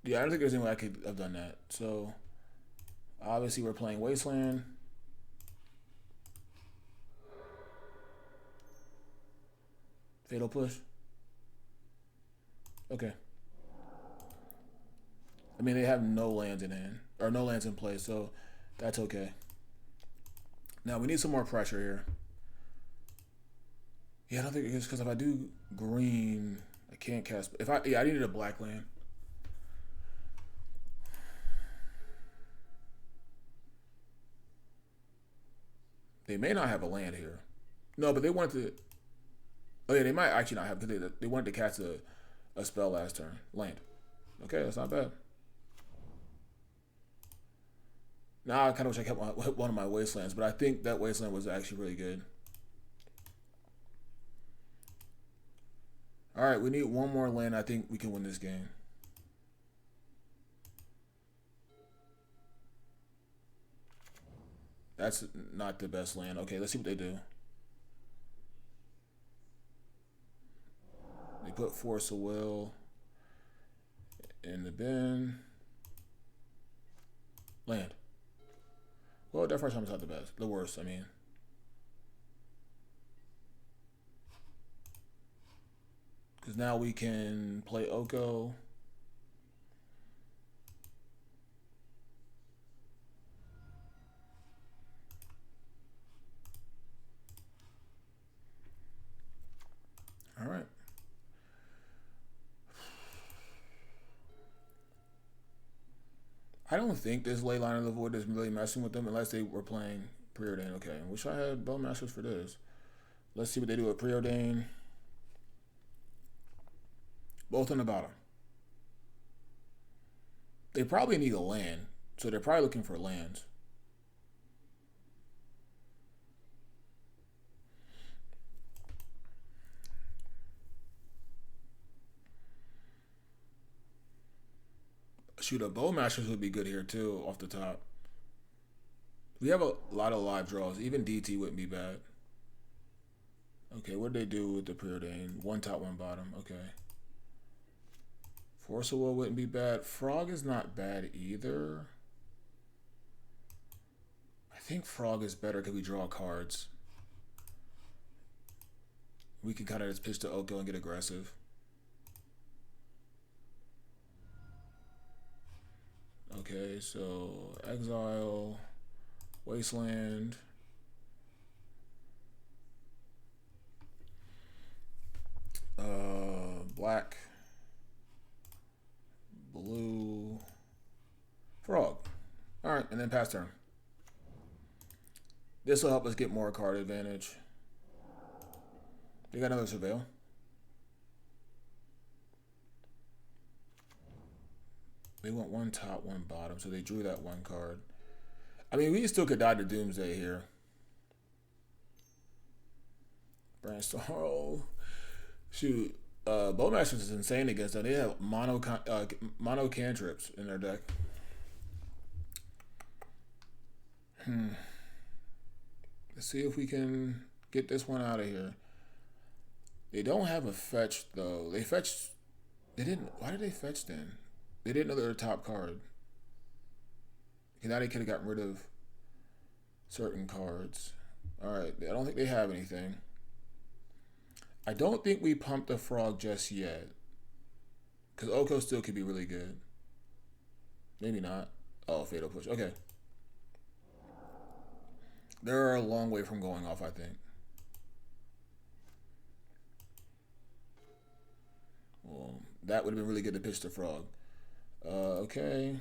Yeah, I don't think there's any way I could have done that. So, obviously we're playing Wasteland. Fatal Push. Okay. I mean, they have no lands in hand, or no lands in play, so that's okay. Now, we need some more pressure here. Yeah, I don't think it's because if I do green, I can't cast. I needed a black land. They may not have a land here. No, but they wanted to. Oh yeah, they might actually not have because they wanted to cast a spell last turn. Land. Okay, that's not bad. Now I kind of wish I kept one of my wastelands, but I think that wasteland was actually really good. All right, we need one more land. I think we can win this game. That's not the best land. Okay, let's see what they do. They put Force of Will in the bin. Land. Well, that first time is not the best. The worst, I mean. Because now we can play Oko. All right. I don't think this Leyline of the Void is really messing with them unless they were playing Preordain. Okay, I wish I had Bowmasters for this. Let's see what they do with Preordain. Both on the bottom. They probably need a land, so they're probably looking for lands. Shoot, a Bowmasters would be good here too, off the top. We have a lot of live draws. Even DT wouldn't be bad. Okay, what did they do with the preordained? One top, one bottom. Okay. Force of Will wouldn't be bad. Frog is not bad either. I think Frog is better because we draw cards. We can kind of just pitch to Oko and get aggressive. Okay, so Exile, Wasteland. Black, blue, Frog. All right, and then pass turn. This will help us get more card advantage. They got another Surveil. They want one top, one bottom, so they drew that one card. I mean, we still could die to Doomsday here. Brainstorm. Oh, shoot. Bowmasters is insane against them. They have mono cantrips in their deck. Let's see if we can get this one out of here. They don't have a fetch though. They fetched. They didn't. Why did they fetch then? They didn't know they were a top card. Okay, now they could have gotten rid of certain cards. All right. I don't think they have anything. I don't think we pumped the Frog just yet. Because Oko still could be really good. Maybe not. Oh, Fatal Push. Okay. They're a long way from going off, I think. Well, that would have been really good to pitch the Frog. Okay.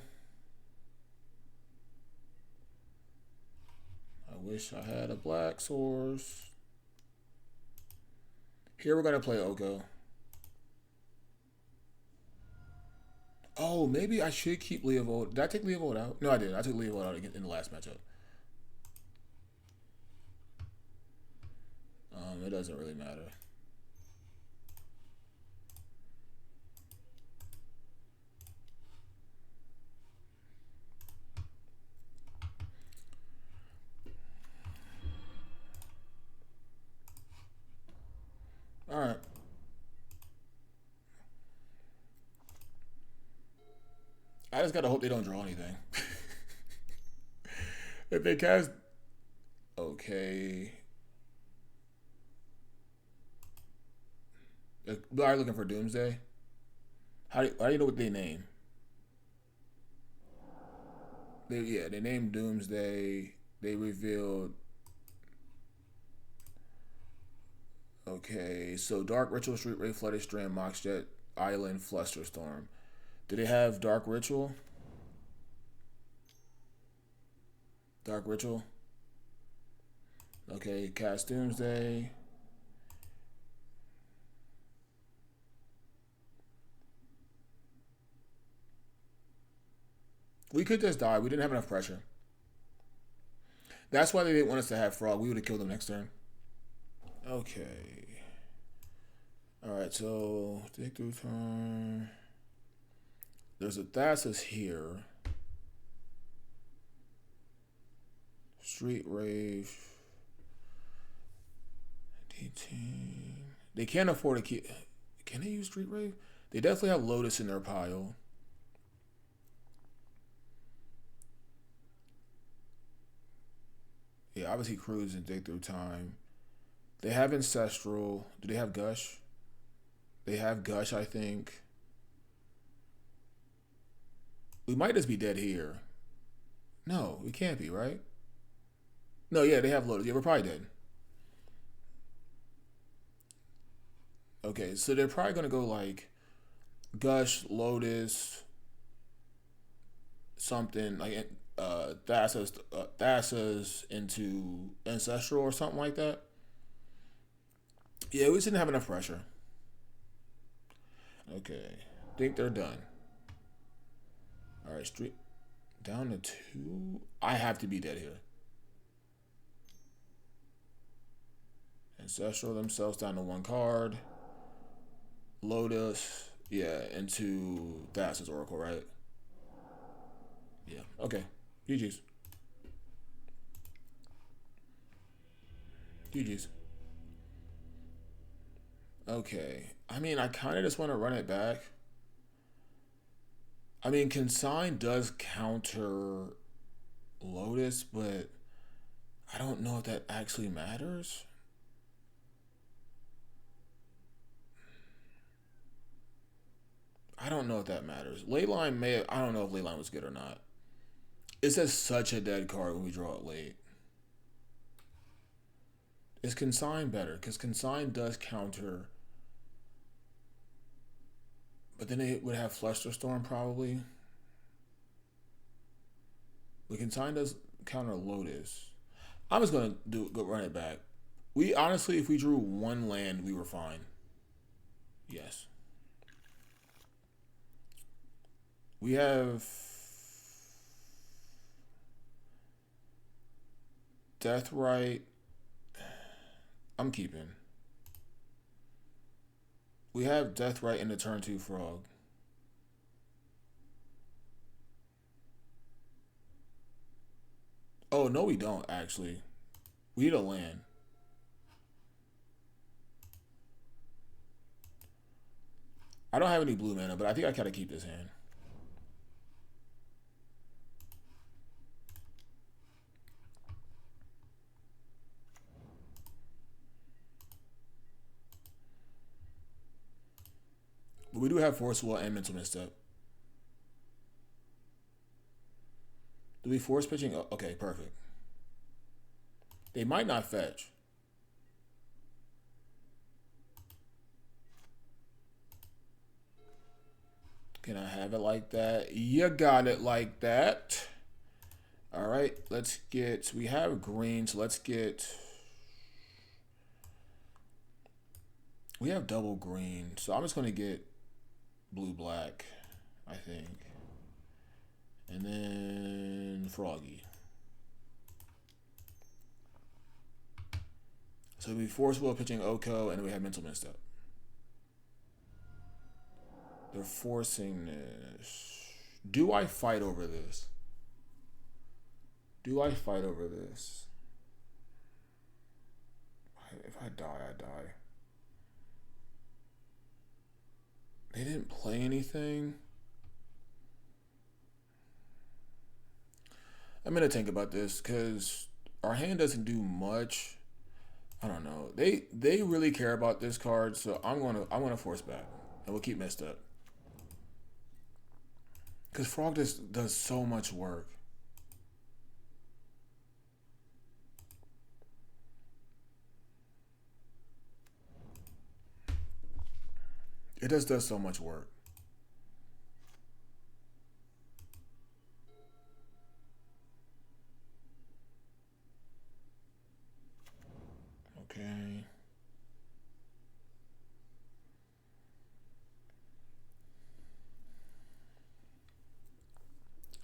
I wish I had a black source. Here we're going to play Oko. Oh, maybe I should keep Leovold. Did I take Leovold out? No, I did. I took Leovold out in the last matchup. It doesn't really matter. All right. I just gotta hope they don't draw anything. If they cast, okay. Are you looking for Doomsday? How do you know what they name? They named Doomsday. They revealed. Okay, so Dark Ritual, Street Ray, Flooded Strand, Moxjet, Island, Flusterstorm. Do they have Dark Ritual? Dark Ritual. Okay, cast Doomsday. We could just die. We didn't have enough pressure. That's why they didn't want us to have Frog. We would have killed them next turn. Okay. Alright, so dig through turn. There's a Thassus here. Street Rave. D-Team. They can't afford to keep. Can they use Street Rave? They definitely have Lotus in their pile. Yeah, obviously Cruise and Dig Through Time. They have Ancestral. Do they have Gush? They have Gush, I think. We might just be dead here. No, we can't be, right? No, yeah, they have Lotus. Yeah, we're probably dead. Okay, so they're probably going to go like Gush, Lotus, something like Thassa's into Ancestral or something like that. Yeah, we just didn't have enough pressure. Okay, think they're done. All right, street down to 2. I have to be dead here. Ancestral themselves down to 1 card. Lotus, yeah, into Thassa's Oracle, right? Yeah, okay. GG's. GG's. Okay. I mean, I kind of just want to run it back. I mean, Consign does counter Lotus, but I don't know if that actually matters. I don't know if that matters. Leyline may have, I don't know if Leyline was good or not. It's just such a dead card when we draw it late. Is Consign better? Because Consign does counter. But then it would have Flusterstorm probably. But Consign does counter Lotus. I'm just gonna go run it back. We honestly, if we drew one land, we were fine. Yes. We have Deathrite. I'm keeping. We have Deathrite in the turn 2 Frog. Oh, no we don't, actually. We need a land. I don't have any blue mana, but I think I gotta keep this hand. But we do have Force Will and Mental Misstep. Do we force pitching? Oh, okay, perfect. They might not fetch. Can I have it like that? You got it like that. All right, let's get, we have green, so let's get, we have double green, so I'm just going to get blue-black, I think. And then Froggy. So we Force Will pitching Oko, and then we have Mental Misstep. They're forcing this. Do I fight over this? Do I fight over this? If I die, I die. They didn't play anything. I'm gonna think about this because our hand doesn't do much. I don't know. They really care about this card, so I'm gonna force back, and we'll keep messed up. Because Frog just does so much work. It just does so much work. Okay.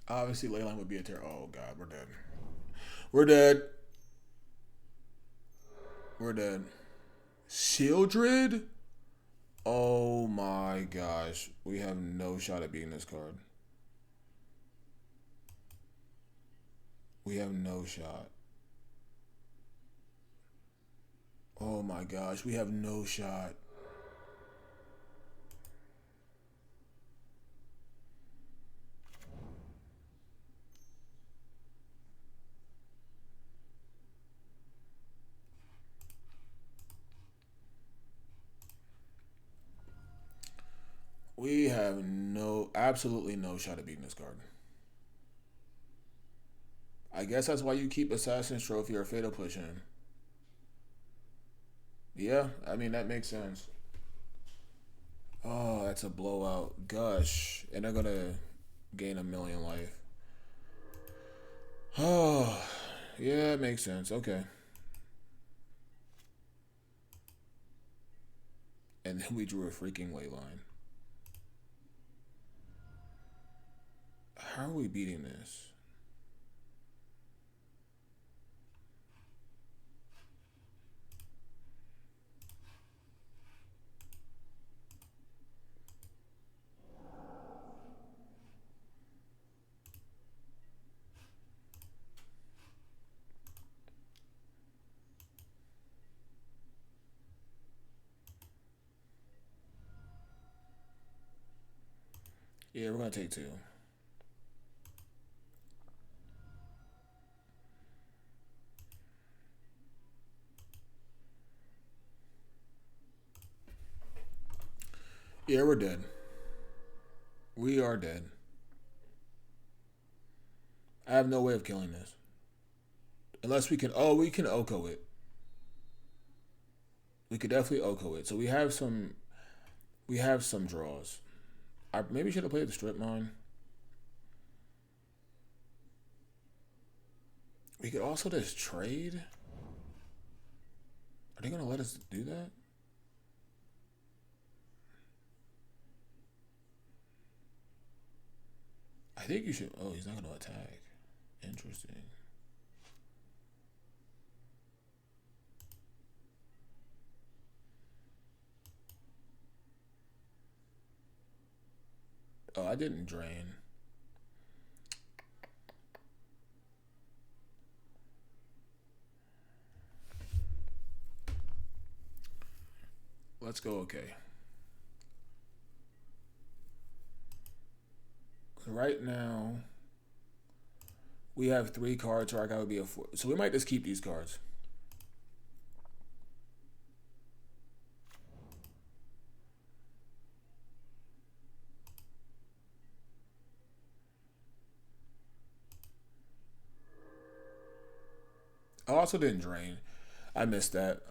Obviously, Leyline would be a terror. Oh, God, we're dead. We're dead. We're dead. Shieldred? Oh, my gosh. We have no shot at beating this card. We have no shot. Oh, my gosh. We have no shot. We have absolutely no shot at beating this card. I guess that's why you keep Assassin's Trophy or Fatal Push in. Yeah, I mean, that makes sense. Oh, that's a blowout. Gush. And they're going to gain 1,000,000 life. Oh, yeah, it makes sense. Okay. And then we drew a freaking Leyline. How are we beating this? Yeah, we're gonna take 2. Yeah, we're dead. We are dead. I have no way of killing this. Unless we can... Oh, we can Oko it. We could definitely Oko it. So we have some... We have some draws. I maybe should have played the strip mine. We could also just trade. Are they gonna let us do that? I think you should... Oh, he's not gonna attack. Interesting. Oh, I didn't drain. Let's go okay. Right now, we have 3 cards. So our guy would be a 4. So we might just keep these cards. I also didn't drain. I missed that.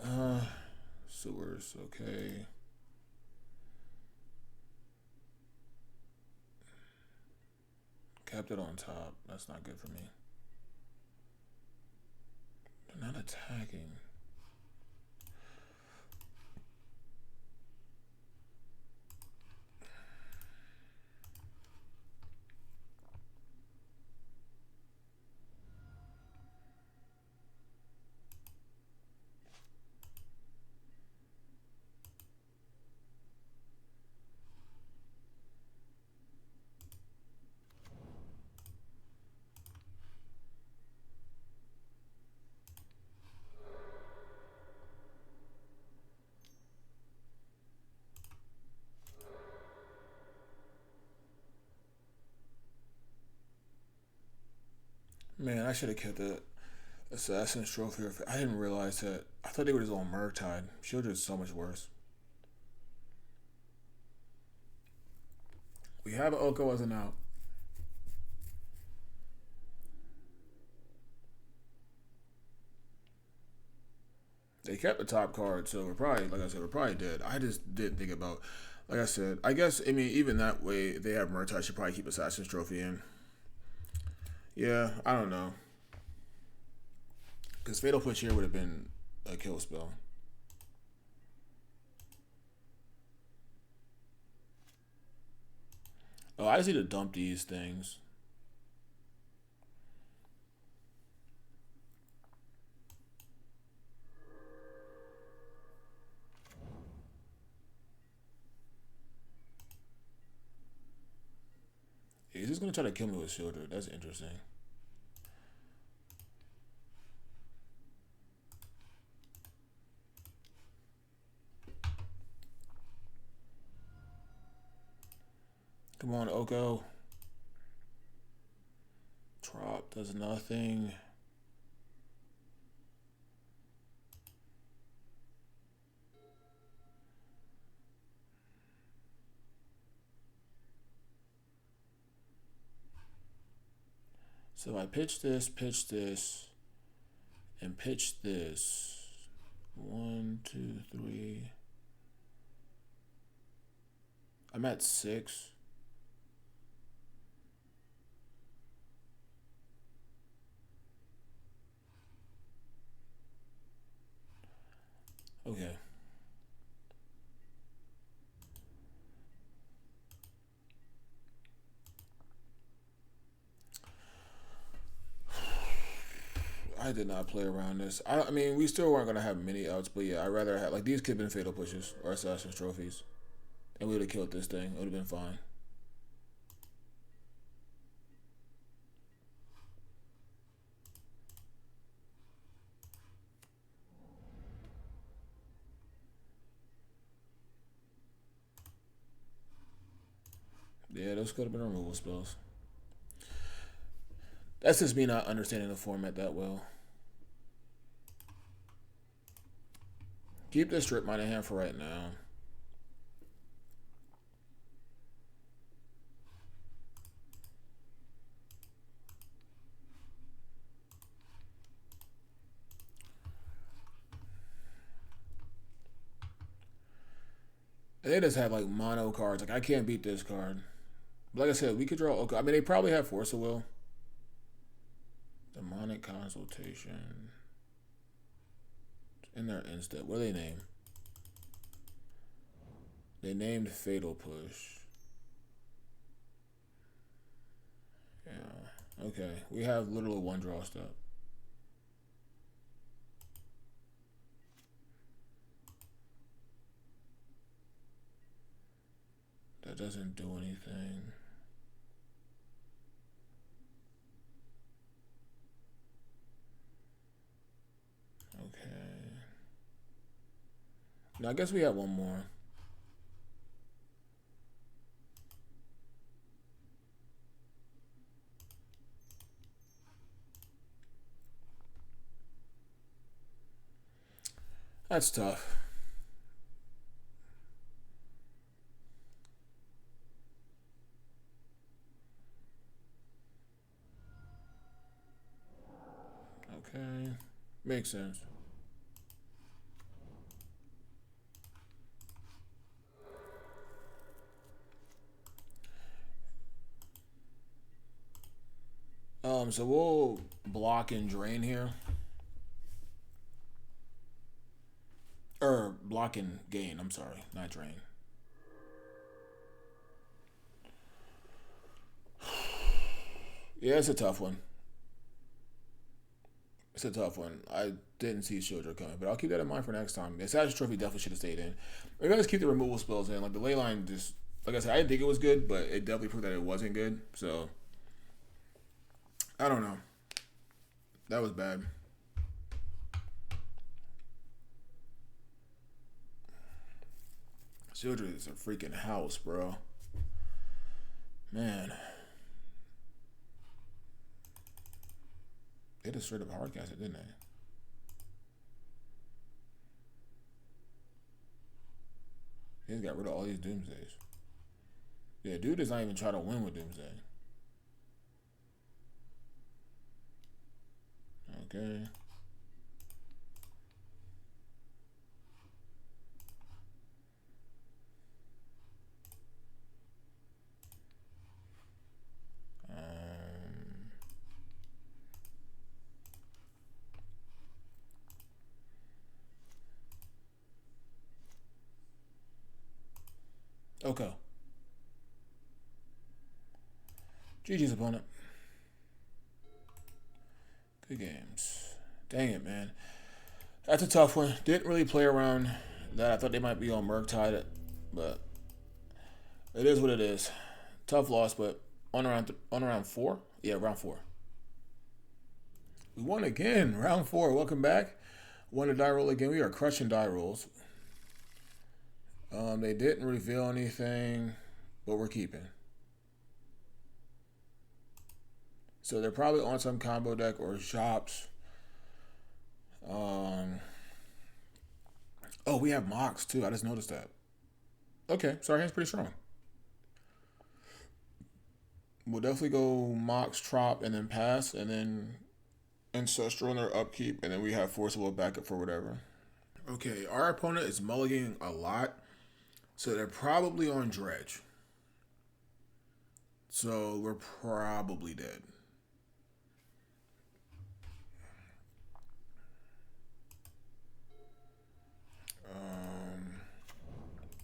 Sewers, okay. Kept it on top. That's not good for me. They're not attacking. Man, I should have kept the Assassin's Trophy. I didn't realize that. I thought they were just on Murktide. Shieldred is so much worse. We have Oko as an out. They kept the top card, so we're probably, like I said, we're probably dead. I just didn't think about, like I said, I guess, I mean, even that way, they have Murktide, should probably keep Assassin's Trophy in. Yeah, I don't know. Because Fatal Push here would have been a kill spell. Oh, I just need to dump these things. He's just gonna try to kill me with Shieldred. That's interesting. Come on, Oko. Drop does nothing. So I pitch this, and pitch this. 1, 2, 3. I'm at 6. Okay. I did not play around this. I mean, we still weren't gonna have many outs, but yeah, I'd rather have like these could have been Fatal Pushes or Assassin's Trophies, and we would have killed this thing. It would have been fine. Yeah, those could have been removal spells. That's just me not understanding the format that well. Keep this strip mine in hand for right now. They just have like mono cards. Like I can't beat this card. Like I said, we could draw. Okay, I mean, they probably have Force of Will. Demonic Consultation. In their instant. What do they name? They named Fatal Push. Yeah. Okay. We have literally one draw step. That doesn't do anything. Okay. Now I guess we have one more. That's tough. Okay. Makes sense. So we'll block and drain here. Or block and gain, I'm sorry, not drain. Yeah, it's a tough one. It's a tough one. I didn't see Shieldra coming, but I'll keep that in mind for next time. The Assassin's Trophy definitely should have stayed in. We gotta keep the removal spells in. Like the ley line just, like I said, I didn't think it was good, but it definitely proved that it wasn't good. So I don't know. That was bad. Shieldra is a freaking house, bro. Man. They just straight up hardcast it, didn't they? They just got rid of all these Doomsdays. Yeah, dude is not even trying to win with Doomsday. Okay. Okay. GG's opponent. Good games. Dang it, man. That's a tough one. Didn't really play around that. I thought they might be on Murktide, but it is what it is. Tough loss, but on round 4? Yeah, round 4. We won again. Round 4. Welcome back. Won a die roll again. We are crushing die rolls. They didn't reveal anything, but we're keeping. So they're probably on some combo deck or shops. Oh, we have Mox too. I just noticed that. Okay, so our hand's pretty strong. We'll definitely go Mox, Trop, and then pass, and then Ancestral in their upkeep, and then we have Forcible backup for whatever. Okay, our opponent is mulliganing a lot, so they're probably on Dredge. So we're probably dead.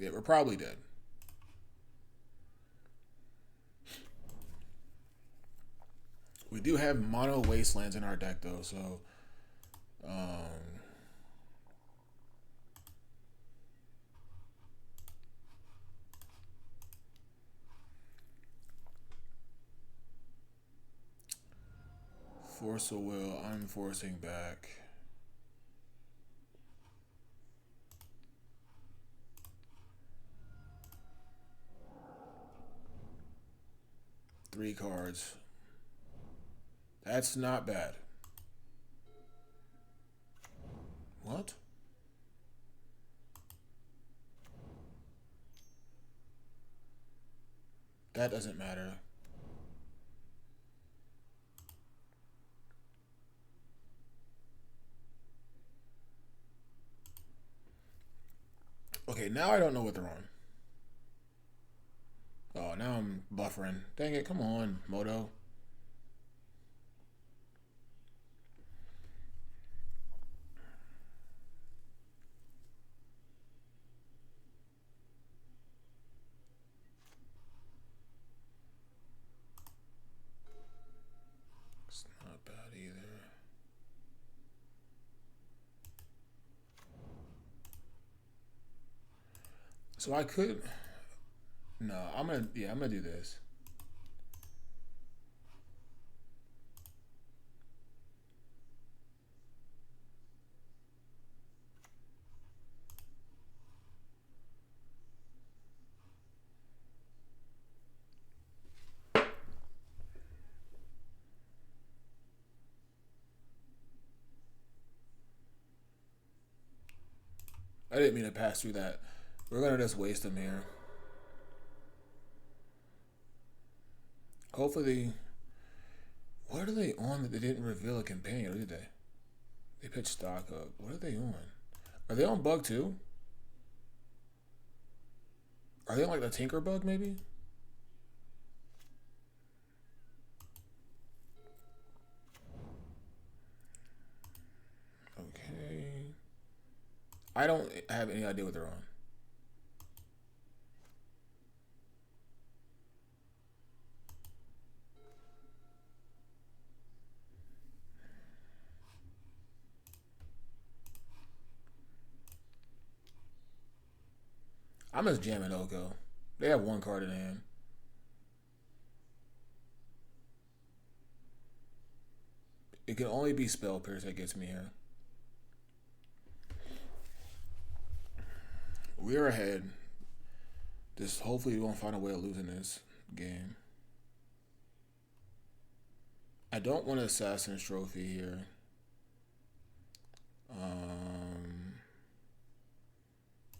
Yeah, we're probably dead. We do have mono wastelands in our deck though, so Force of Will, I'm forcing back. 3 cards. That's not bad. What? That doesn't matter. Okay, now I don't know what they're on. Oh, now I'm buffering. Dang it, come on, Moto. It's not bad either. So I could... No, I'm gonna do this. I didn't mean to pass through that. We're gonna just waste them here. Hopefully, what are they on that they didn't reveal a companion, or did they? They pitched stock up. What are they on? Are they on bug too? Are they on like the Tinker bug maybe? Okay. I don't have any idea what they're on. I'm just jamming Oko. They have 1 card in hand. It can only be Spell Pierce that gets me here. We're ahead. Just hopefully we won't find a way of losing this game. I don't want Assassin's Trophy here.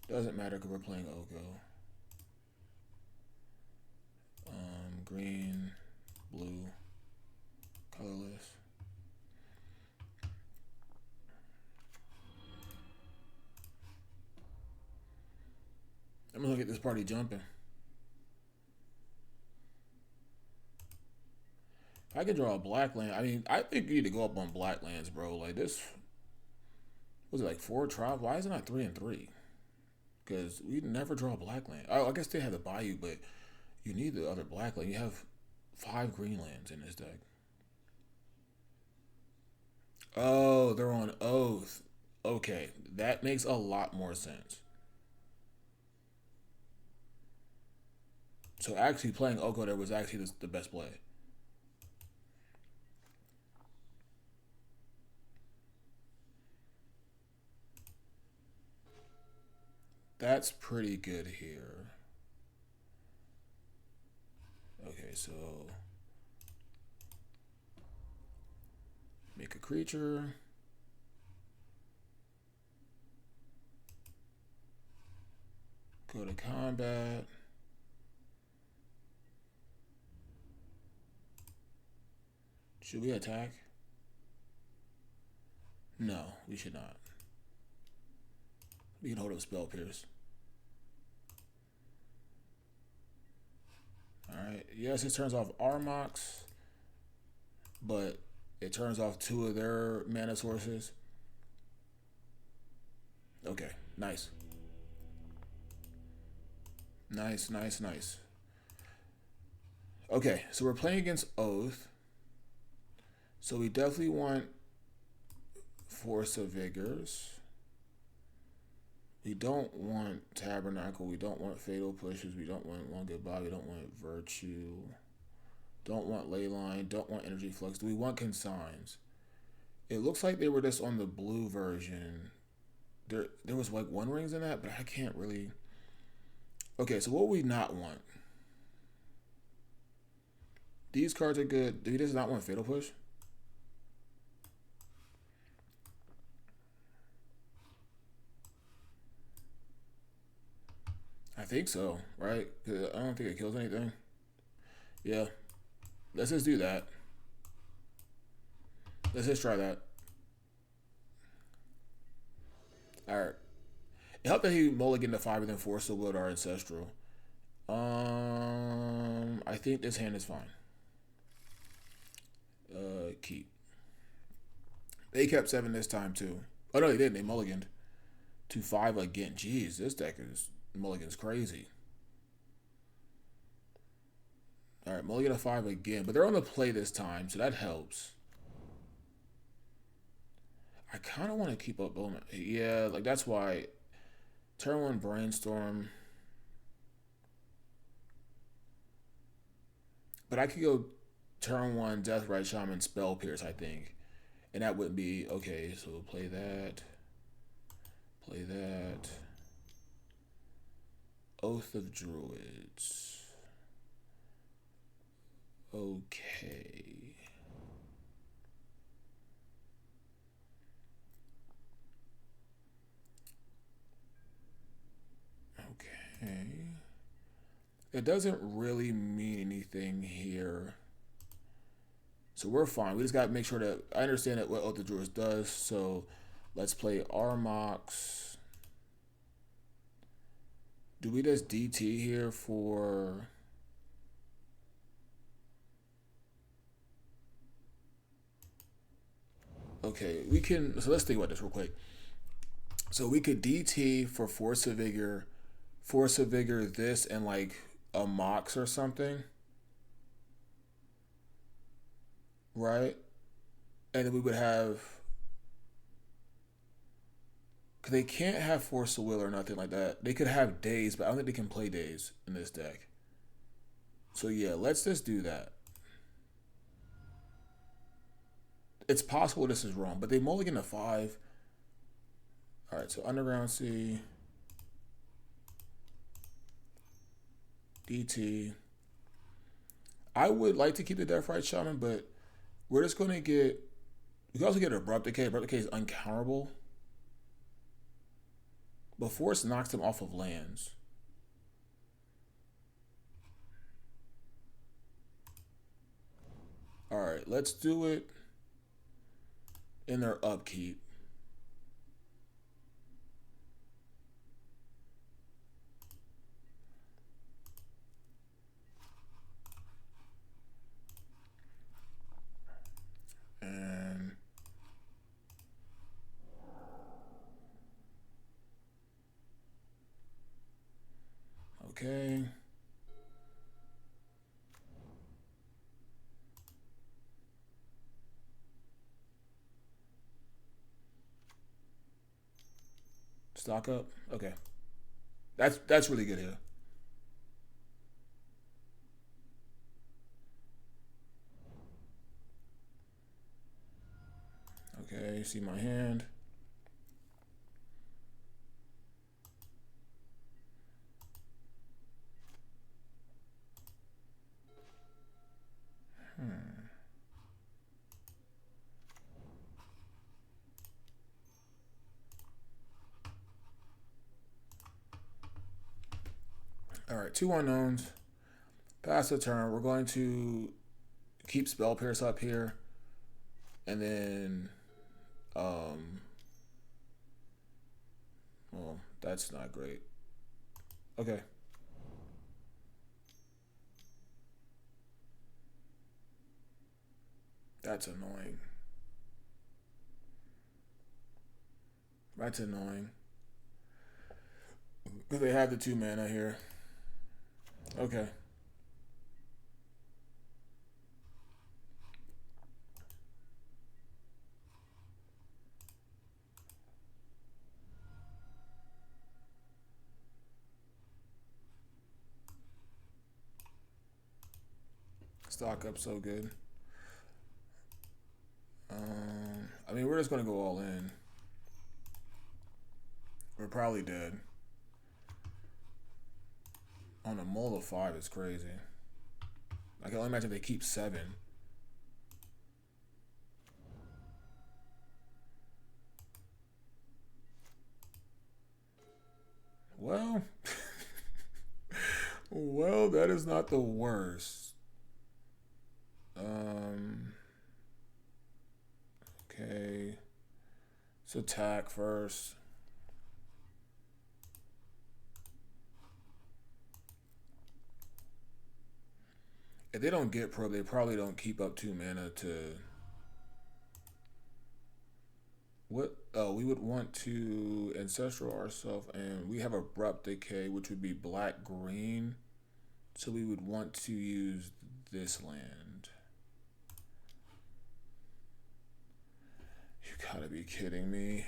Doesn't matter because we're playing Oko. Green, blue, colorless. I'm gonna get this party jumping. If I can draw a black land, I mean, I think you need to go up on black lands, bro. Like this, was it like 4 tribes? Why is it not 3 and 3? Because we never draw a black land. Oh, I guess they have the Bayou, but you need the other black land. You have 5 green lands in this deck. Oh, they're on Oath. Okay, that makes a lot more sense. So actually playing Oko there was actually the best play. That's pretty good here. Okay, so make a creature. Go to combat. Should we attack? No, we should not. We can hold up Spell Pierce. Alright, yes, it turns off Armox, but it turns off 2 of their mana sources. Okay, nice. Nice, nice, nice. Okay, so we're playing against Oath. So we definitely want Force of Vigors. We don't want Tabernacle. We don't want Fatal Pushes. We don't want Long Goodbye. We don't want Virtue. Don't want Leyline. Don't want Energy Flux. Do we want Consigns? It looks like they were just on the blue version. There was like 1 rings in that, but I can't really... Okay, so what we not want? These cards are good. He does not want Fatal Push. I think so, right? Cause I don't think it kills anything. Yeah. Let's just do that. Let's just try that. Alright. It helped that he mulliganed to 5 and then forced the Will our Ancestral. I think this hand is fine. Keep. They kept 7 this time too. Oh no, they didn't. They mulliganed to 5 again. Jeez, this deck is mulligan's crazy. All right, mulligan to 5 again, but they're on the play this time, so that helps. I kind of want to keep up Bowman. Yeah, like that's why. Turn 1 Brainstorm. But I could go turn 1 Deathrite Shaman Spell Pierce, I think. And that would be okay, so we'll play that. Play that. Oath of Druids. Okay. Okay. It doesn't really mean anything here. So we're fine. We just got to make sure that I understand that what Oath of Druids does. So let's play Armox. Do we just DT here for... Okay, we can... So let's think about this real quick. So we could DT for Force of Vigor this, and like a Mox or something. Right? And then we would have... Because they can't have Force of Will or nothing like that. They could have Daze, but I don't think they can play Daze in this deck. So yeah, let's just do that. It's possible this is wrong, but they mulligan to 5. Alright, so Underground Sea. DT. I would like to keep the Deathrite Shaman, but we're just going to get... We can also get Abrupt Decay. Abrupt Decay is uncounterable. But Force knocks them off of lands. Alright, let's do it in their upkeep. And okay. Stock up. Okay. That's really good here. Okay, see my hand. All right, 2 unknowns. Pass the turn. We're going to keep Spell Pierce up here. And then, well, that's not great. Okay. That's annoying. That's annoying. Because they have the 2 mana here. Okay. Stock up so good. I mean, we're just going to go all in. We're probably dead. On a mull of 5 is crazy. I can only imagine they keep 7. Well, well, that is not the worst. Okay. Let's attack first. If they don't get probe, they probably don't keep up 2 mana to... What? Oh, we would want to Ancestral ourselves, and we have Abrupt Decay, which would be black-green. So we would want to use this land. You gotta be kidding me.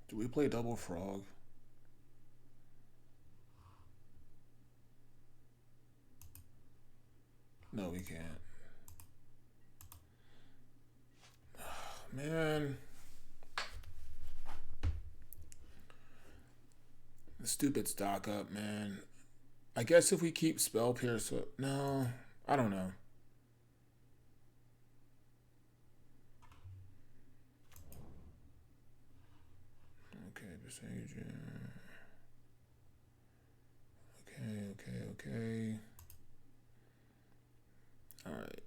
Do we play double frog? No, we can't. Man. The stupid stock up, man. I guess if we keep Spell Pierce up. No, I don't know. Okay, Besage. Okay. Alright.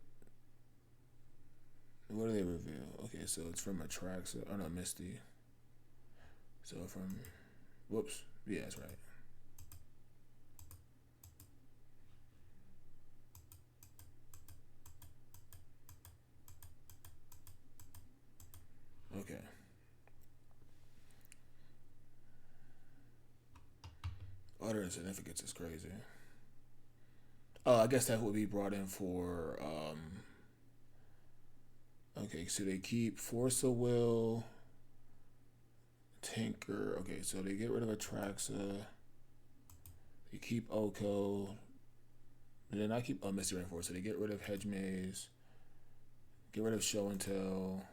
What do they reveal? Okay, so it's from Atraxa. Oh no, Misty. So from... Whoops. Yeah, that's right. Okay. Utter insignificance is crazy. Oh, I guess that would be brought in for... Okay, so they keep Force of Will, Tinker. Okay, so they get rid of Atraxa. They keep Oko. But then I keep Misty Rainforest. So they get rid of Hedge Maze. Get rid of Show and Tell.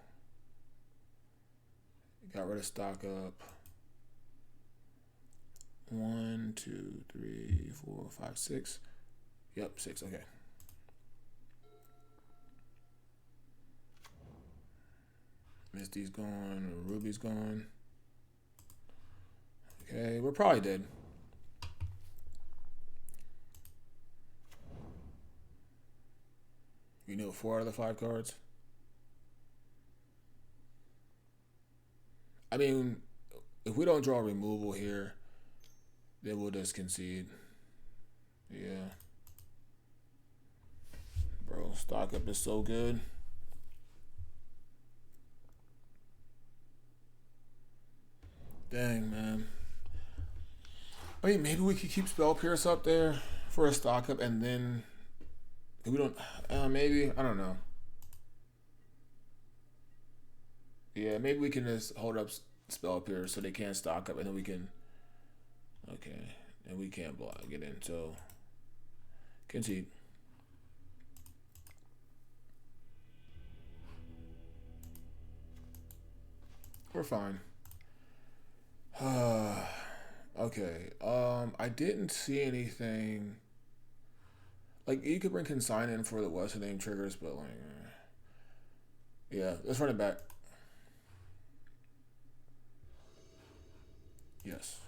Got rid of Stock Up. 1, 2, 3, 4, 5, 6. Yep, 6. Okay. Misty's gone. Ruby's gone. Okay, we're probably dead. You know 4 out of the 5 cards. I mean, if we don't draw removal here, then we'll just concede. Yeah. Bro, stock up is so good. Dang, man. Wait, maybe we could keep Spell Pierce up there for a stock up and then... We don't... maybe. I don't know. Yeah, maybe we can just hold up Spell Pierce so they can't stock up and then we can... Okay. And we can't block it in, so... Concede. We're fine. Okay. I didn't see anything. Like, you could bring Consign in for the what's the name triggers, but like, yeah, let's run it back. Yes.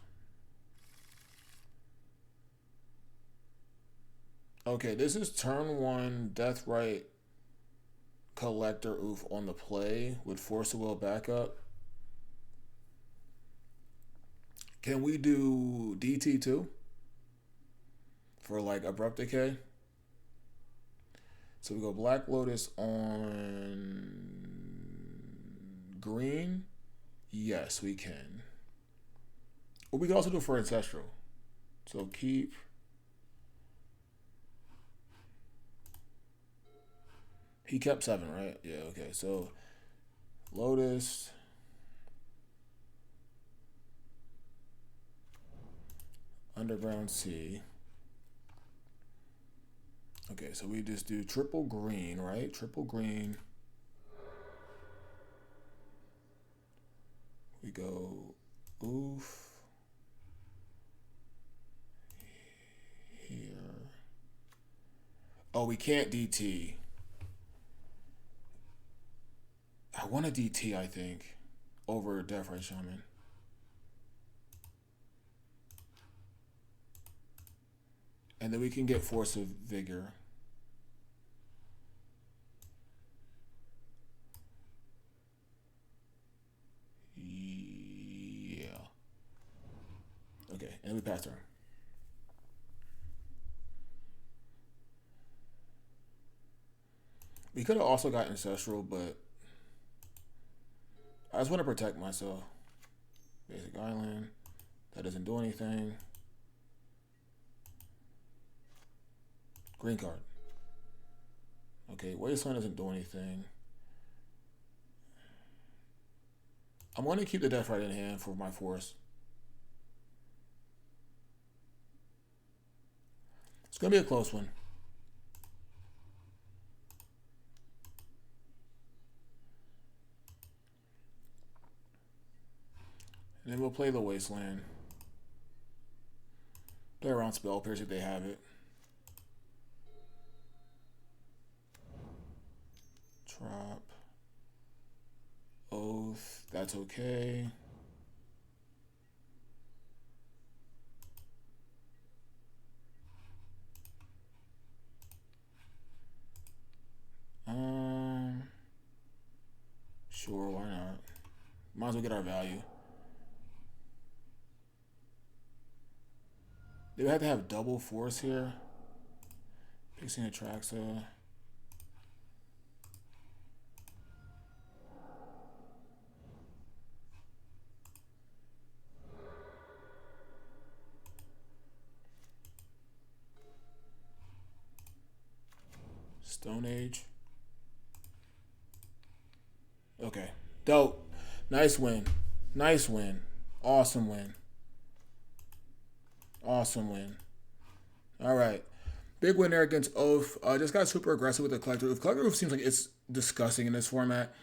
Okay, this is turn 1 Deathrite Collector Oof on the play with Force of Will backup. Can we do DT too? For like Abrupt Decay? So we go Black Lotus on green. Yes, we can. Or we can also do it for Ancestral. So keep. He kept 7, right? Yeah, okay. So Lotus. Underground Sea. Okay, so we just do triple green, right? Triple green. We go oof. Here. Oh, we can't DT. I want a DT, I think, over Deathray Shaman. And then we can get Force of Vigor. Yeah. Okay, and we pass turn. We could have also got Ancestral, but I just want to protect myself. Basic Island. That doesn't do anything. Green card. Okay, Wasteland doesn't do anything. I'm going to keep the Death Right in hand for my force. It's going to be a close one. And then we'll play the Wasteland. Play around Spell Pierce if they have it. Drop. Oath. That's okay. Sure, why not? Might as well get our value. They would have to have double force here. Fixing Atraxa. Stone Age. Okay. Dope. Nice win. Nice win. Awesome win. Awesome win. All right. Big win there against Oath. Just got super aggressive with the Collector Oath. Collector Oath seems like it's disgusting in this format.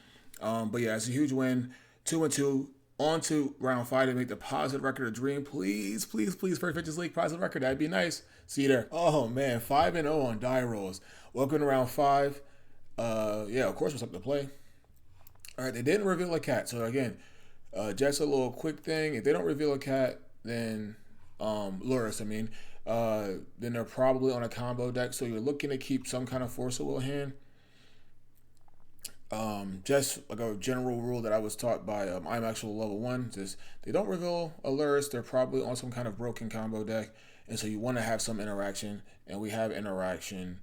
But yeah, it's a huge win. 2-2. On to round 5 to make the positive record a dream. Please, please, please, for Fitches League, positive record. That'd be nice. See you there. Oh, man. 5-0 on die rolls. Welcome to round 5. Yeah, of course, what's up to play. All right, they didn't reveal a cat. So, again, just a little quick thing. If they don't reveal a cat, then Lurrus, then they're probably on a combo deck. So you're looking to keep some kind of Force of Will hand. Just like a general rule that I was taught by I'm actual level 1 is they don't reveal a Lurrus. They're probably on some kind of broken combo deck. And so you want to have some interaction. And we have interaction.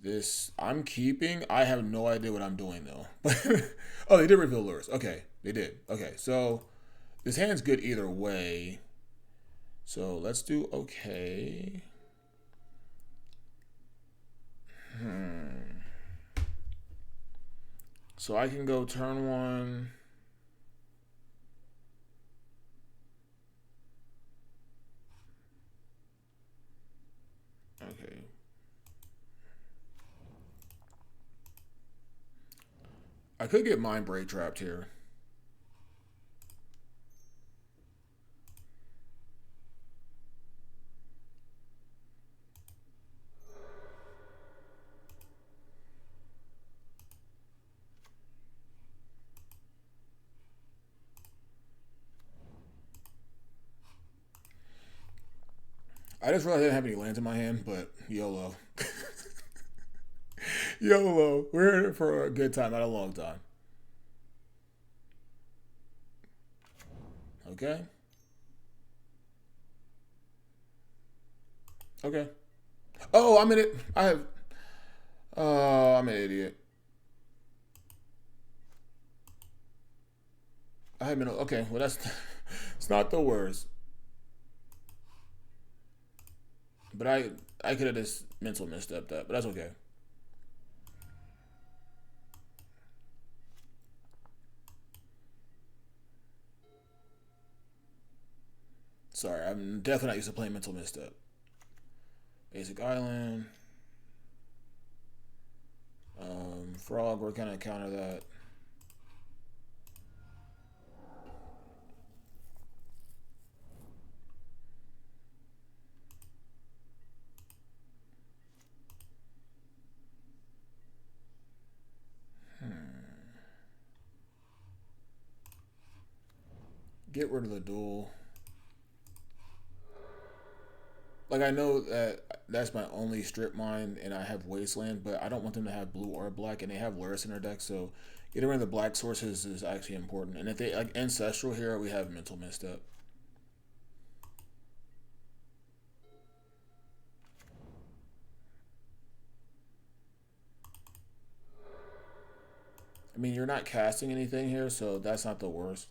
This I'm keeping. I have no idea what I'm doing though. Oh, they did reveal Lurrus. Okay, they did. Okay, so this hand's good either way. So let's do okay. So I can go turn 1. Okay. I could get Mind Break trapped here. I just realized I didn't have any lands in my hand, but YOLO. YOLO. We're in it for a good time, not a long time. Okay. Okay. Oh, I'm in it. I'm an idiot. I have been okay. Well, that's it's not the worst. But I could have just mental misstepped that, but that's okay. Sorry, I'm definitely not used to playing Mental Misstep. Basic Island. Frog, we're gonna counter that. Get rid of the duel. Like, I know that that's my only strip mine, and I have Wasteland, but I don't want them to have blue or black, and they have Lurrus in their deck, so getting rid of the black sources is actually important. And if they like Ancestral here, we have Mental Misstep. I mean, you're not casting anything here, so that's not the worst.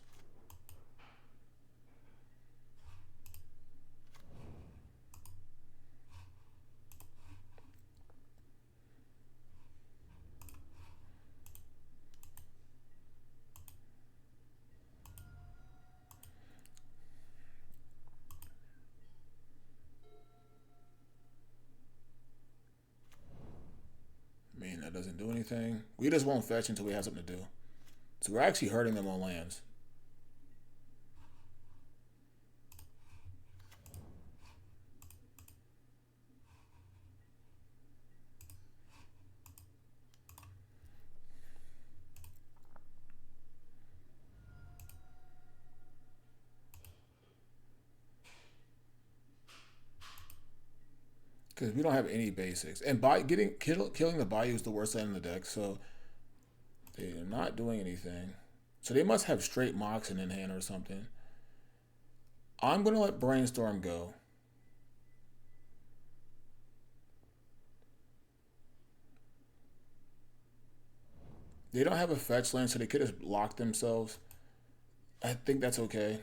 I mean, that doesn't do anything. We just won't fetch until we have something to do. So we're actually hurting them on lands. Because we don't have any basics. And killing the Bayou is the worst land in the deck, so they're not doing anything. So they must have straight Moxen in hand or something. I'm going to let Brainstorm go. They don't have a fetch land, so they could have locked themselves. I think that's okay.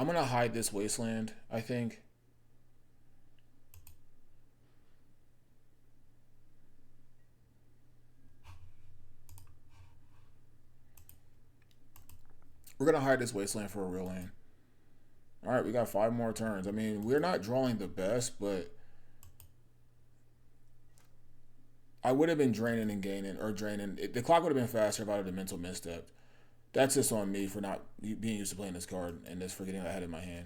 I'm going to hide this Wasteland, I think. We're going to hide this Wasteland for a real lane. Alright, we got 5 more turns. I mean, we're not drawing the best, but I would have been draining and gaining, or draining. The clock would have been faster if I had a Mental Misstep. That's just on me for not being used to playing this card and just forgetting I had it in my hand.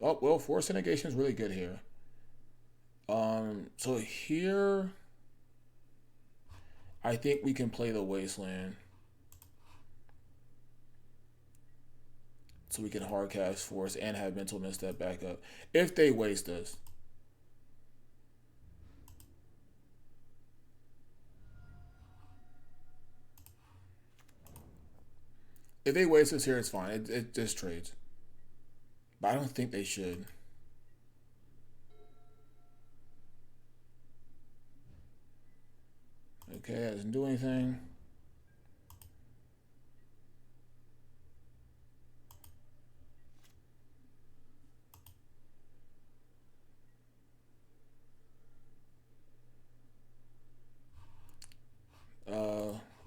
Oh, well, Force Negation is really good here. So here, I think we can play the Wasteland. So we can hardcast Force and have Mental Misstep back up. If they waste us. If they waste us here, it's fine. It just trades. But I don't think they should. Okay, that doesn't do anything.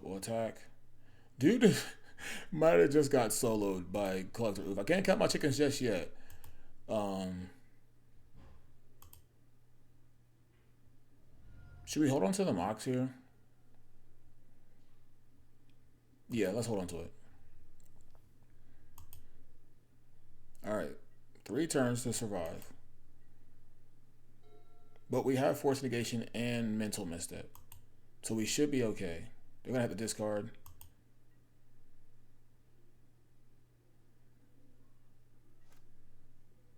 We'll attack. Dude might have just got soloed by Collector Oof. I can't count my chickens just yet. Should we hold on to the Mox here? Yeah, let's hold on to it. Alright. 3 turns to survive. But we have Force Negation and Mental Misstep. So we should be okay. They're going to have to discard.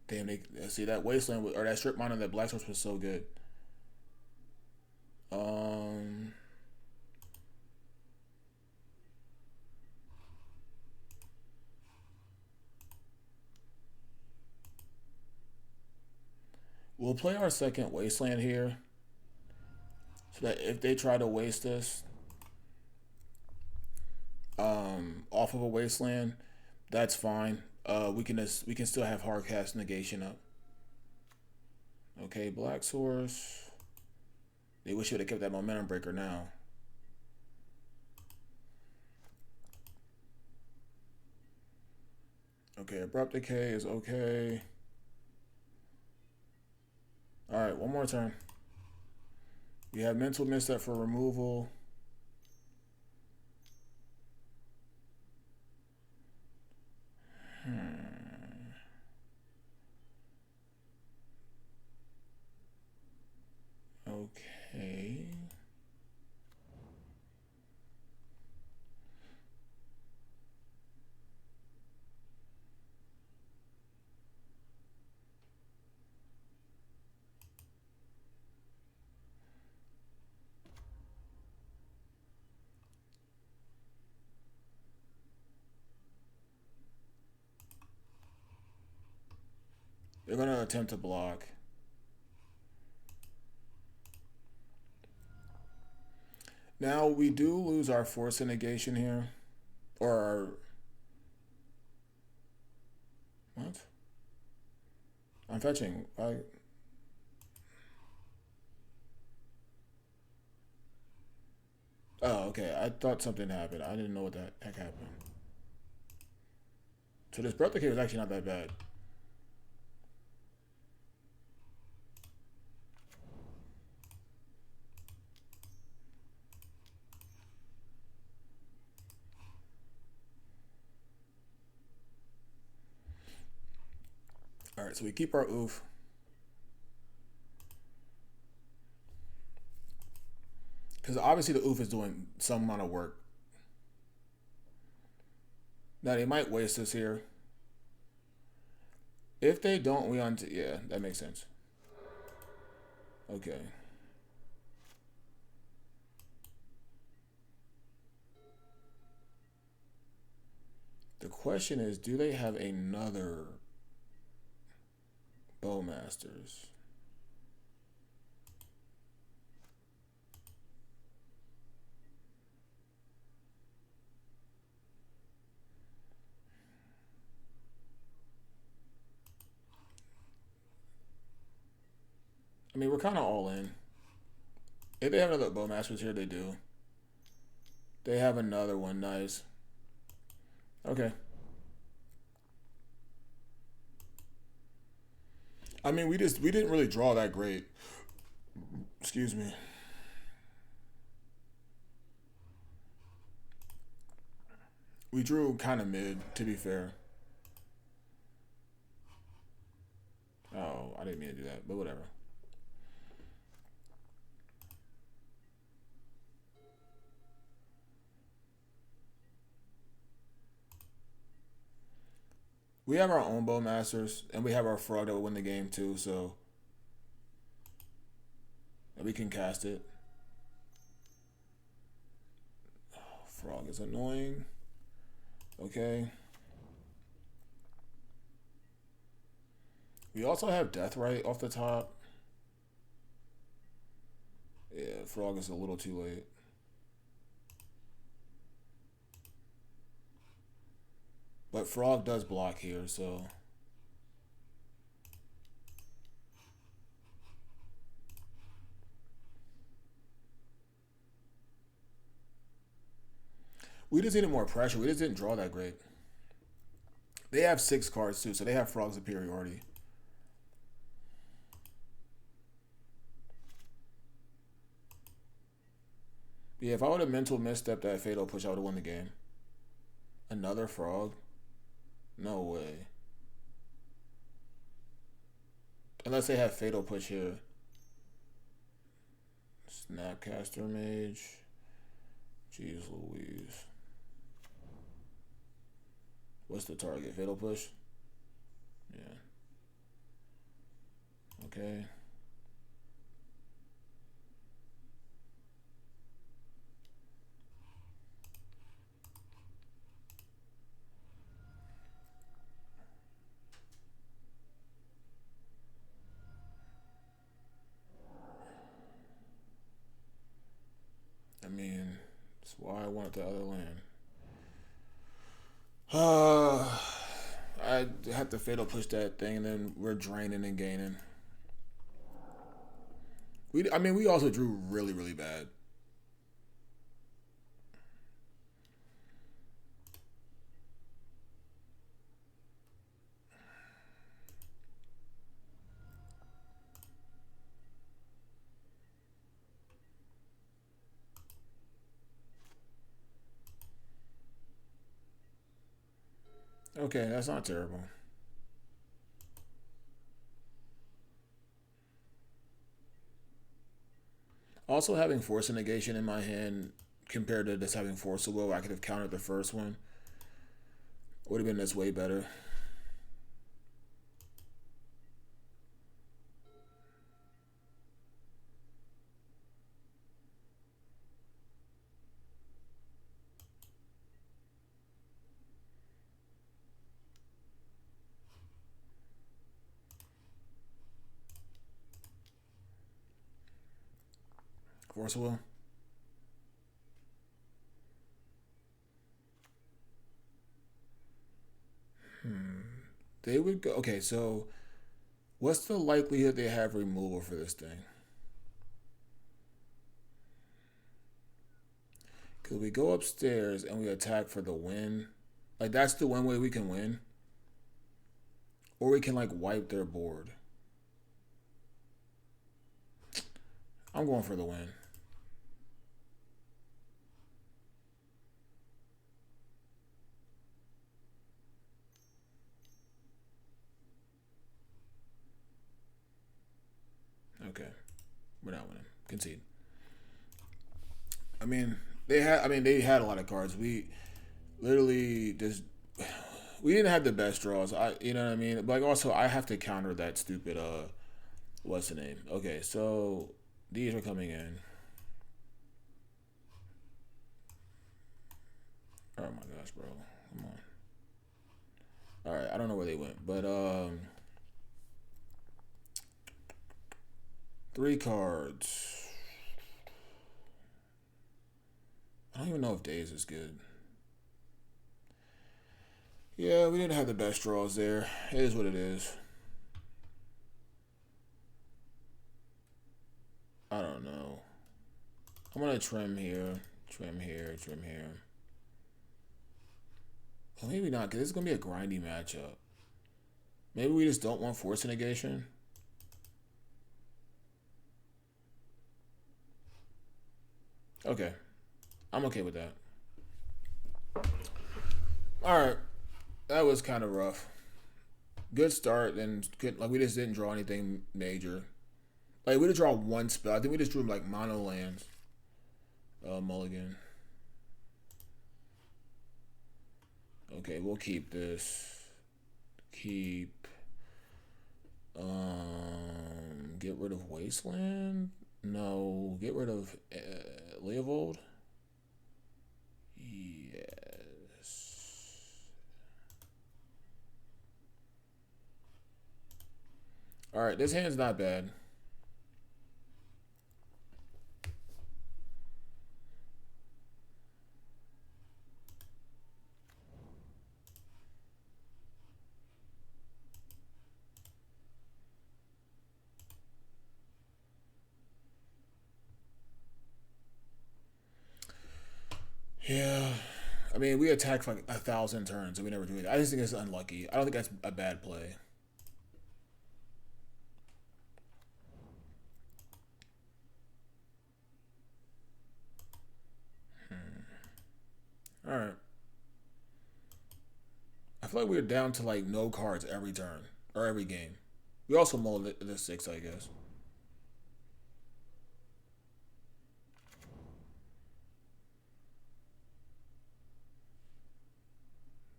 Damn, they see that Wasteland, or that Strip Mine on that Black Source was so good. We'll play our second Wasteland here. So that if they try to waste us off of a Wasteland, that's fine. We can still have Hardcast Negation up. Okay, Black Source. They wish you would have kept that Momentum Breaker now. Okay, Abrupt Decay is okay. Alright, one more turn. We have Mental Misstep for removal. Okay. They're going to attempt to block. Now, we do lose our Force of Negation here. Or our... What? I'm fetching. Oh, okay. I thought something happened. I didn't know what the heck happened. So this Breath Decay was actually not that bad. Alright, so we keep our oof. Because obviously the oof is doing some amount of work. Now they might waste us here. If they don't, we on to... Yeah, that makes sense. Okay. The question is, do they have another Bowmasters? I mean, we're kind of all in. If they have another Bowmasters here, they do. They have another one. Nice. Okay. I mean, we didn't really draw that great. Excuse me. We drew kind of mid, to be fair. Oh, I didn't mean to do that, but whatever. We have our own Bowmasters, and we have our Frog that will win the game too, so we can cast it. Oh, Frog is annoying. Okay. We also have Deathrite off the top. Yeah, Frog is a little too late. But Frog does block here, so... We just needed more pressure. We just didn't draw that great. They have 6 cards too, so they have Frog superiority. Yeah, if I would have mental misstepped that Fatal Push, I would have won the game. Another Frog? No way. Unless they have Fatal Push here. Snapcaster Mage. Jeez Louise. What's the target? Fatal Push? Yeah. Okay. I mean, that's why I want the other land. I have to Fatal Push that thing, and then we're draining and gaining. I mean, we also drew really, really bad. Okay, that's not terrible. Also, having Force of Negation in my hand compared to just having Force of Will, I could have countered the first one. Would have been this way better. Force of Will. They would go. Okay, so what's the likelihood they have removal for this thing? Because we go upstairs and we attack for the win. Like, that's the one way we can win. Or we can, like, wipe their board. I'm going for the win. Okay. We're not winning. Concede. I mean, they had a lot of cards. We literally just we didn't have the best draws. You know what I mean? But like, also I have to counter that stupid what's the name? Okay, so these are coming in. Oh my gosh, bro. Come on. Alright, I don't know where they went, but 3 cards. I don't even know if Days is good. Yeah, we didn't have the best draws there. It is what it is. I don't know. I'm gonna trim here, trim here, trim here. Well, maybe not, because this is gonna be a grindy matchup. Maybe we just don't want Force Negation. Okay. I'm okay with that. Alright. That was kind of rough. Good start, and good, like, we just didn't draw anything major. Like, we did draw one spell. I think we just drew like mono lands. Mulligan. Okay, we'll keep this. Keep. Get rid of Wasteland? No. Get rid of Leovold? Yes. Alright, this hand's not bad. Yeah. I mean, we attacked for like 1,000 turns and we never do it. I just think it's unlucky. I don't think that's a bad play. Alright. I feel like we were down to like no cards every turn. Or every game. We also mulled the 6, I guess.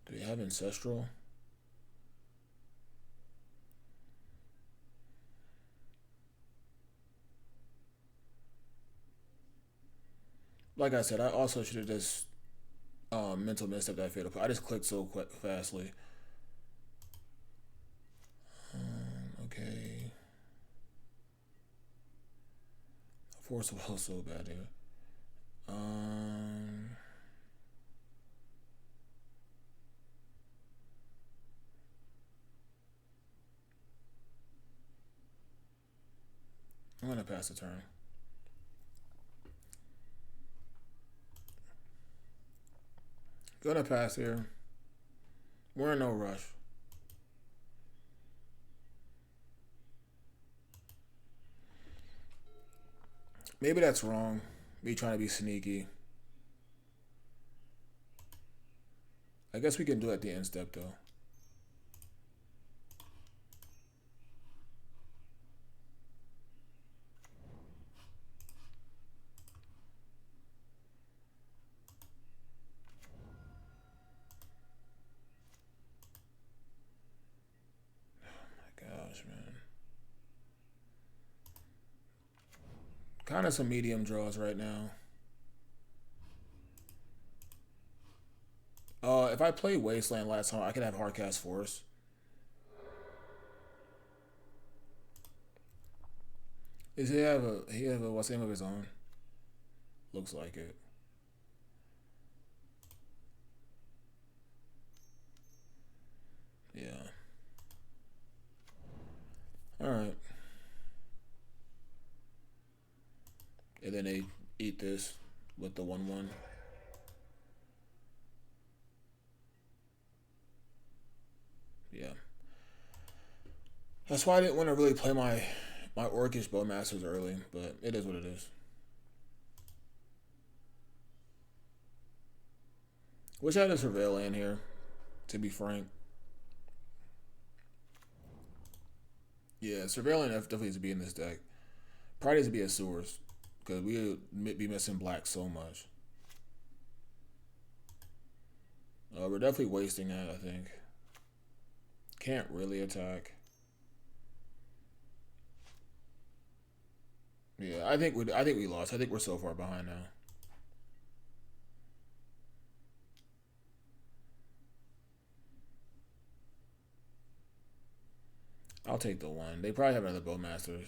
Do we have Ancestral? Like I said, I also should have just mental misstep that fatal. I just clicked so quick, fastly. Okay. Force of Will so bad here. I'm gonna pass the turn. Gonna pass here. We're in no rush. Maybe that's wrong. Me trying to be sneaky. I guess we can do it at the end step though. Kind of some medium draws right now. If I played Wasteland last time, I could have Hardcast Force. Does he have a what's the name of his own? Looks like it. Yeah. Alright. And then they eat this with the 1/1. Yeah. That's why I didn't want to really play my Orcish Bowmasters early, but it is what it is. Wish I had a Surveil land here, to be frank. Yeah, Surveil land definitely needs to be in this deck. Probably needs to be a Sewers, because we would be missing black so much. We're definitely wasting that, I think. Can't really attack. Yeah, I think we lost. I think we're so far behind now. I'll take the 1. They probably have another Bowmasters.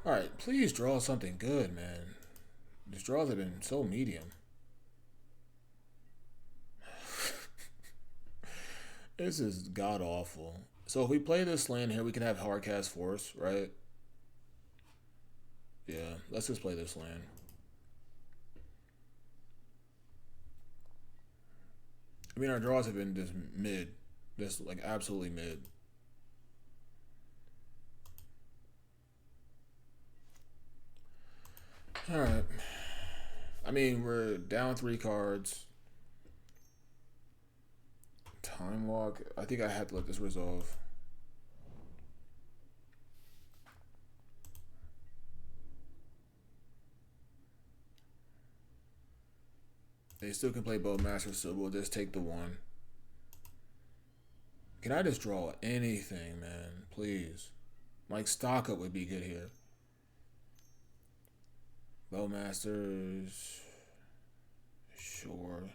Alright, please draw something good, man. These draws have been so medium. This is god awful. So if we play this land here, we can have Hardcast Force, right? Yeah, let's just play this land. I mean, our draws have been just mid. Just like absolutely mid. Alright. I mean, we're down 3 cards. Time Walk. I think I have to let this resolve. They still can play Bowmaster, so we'll just take the 1. Can I just draw anything, man? Please. Like, stock up would be good here. Bowmasters. Sure.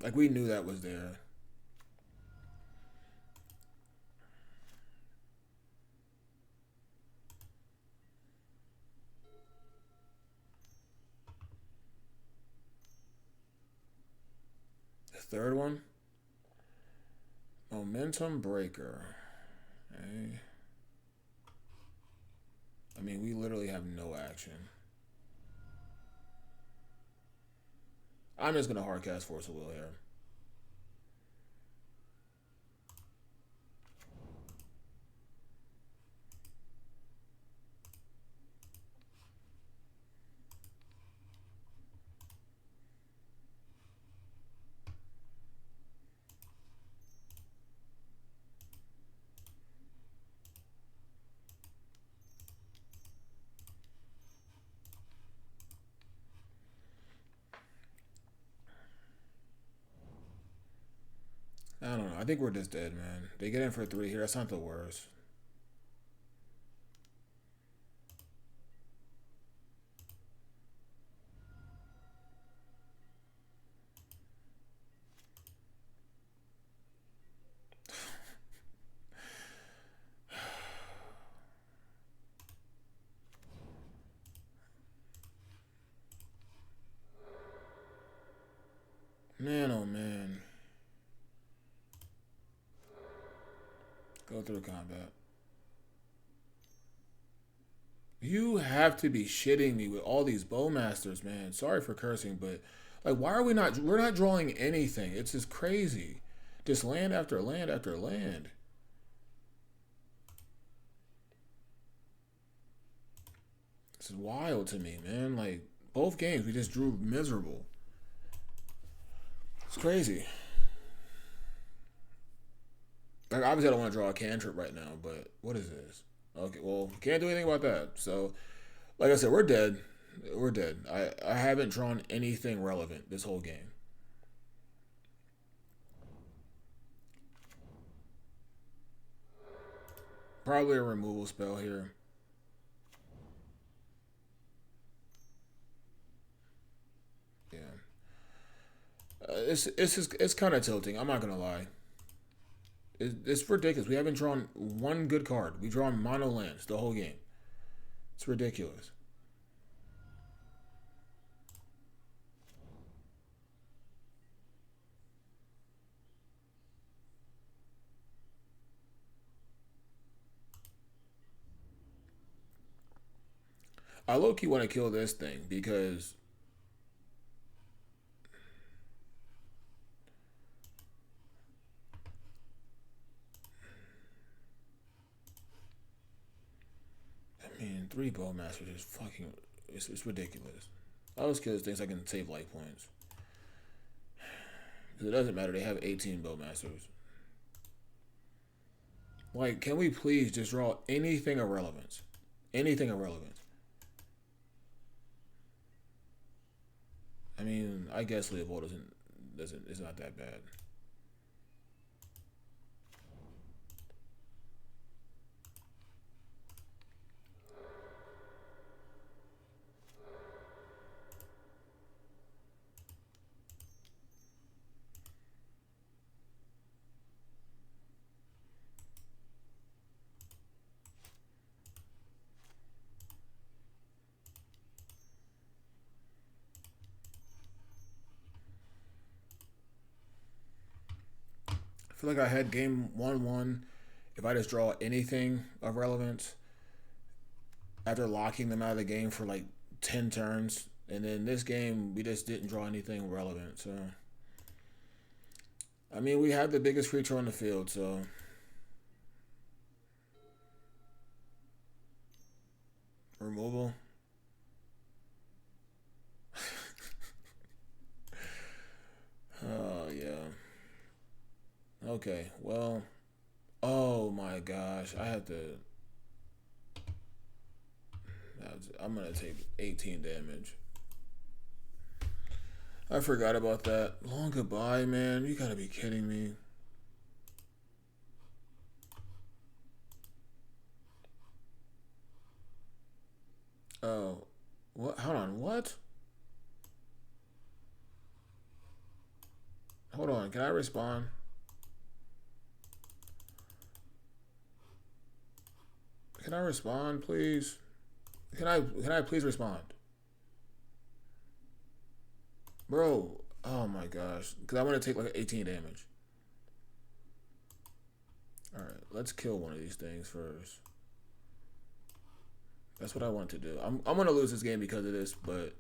Like, we knew that was there. The third one? Momentum Breaker. Okay. I mean, we literally have no action. I'm just going to Hardcast Force of Will here. I don't know. I think we're just dead, man. They get in for 3 here. That's not the worst. Man, oh man. Go through combat. You have to be shitting me with all these Bowmasters, man. Sorry for cursing, but like, why are we're not drawing anything. It's just crazy. Just land after land after land. This is wild to me, man. Like, both games, we just drew miserable. It's crazy. Like, obviously, I don't want to draw a cantrip right now, but what is this? Okay, well, can't do anything about that. So, like I said, we're dead. We're dead. I haven't drawn anything relevant this whole game. Probably a removal spell here. Yeah. It's kind of tilting. I'm not gonna lie. It's ridiculous. We haven't drawn one good card. We've drawn mono lands the whole game. It's ridiculous. I low key want to kill this thing because I mean 3 Bowmasters is fucking it's ridiculous. I always kill these things so I can save life points. Because it doesn't matter, they have 18 Bowmasters. Like, can we please just draw anything of relevance? Anything of relevance. I mean, I guess Leopold doesn't it's not that bad. I feel like I had game 1-1. If I just draw anything of relevance after locking them out of the game for like 10 turns, and then this game we just didn't draw anything relevant. So I mean, we have the biggest creature on the field, so removal. Oh yeah. Okay. Well. Oh my gosh. I have to. I'm gonna take 18 damage. I forgot about that. Long goodbye, man. You gotta be kidding me. Oh. What? Hold on. What? Hold on. Can I respond? Can I respond, please? Can I please respond? Bro, oh my gosh. Because I want to take like 18 damage. Alright, let's kill one of these things first. That's what I want to do. I'm going to lose this game because of this, but...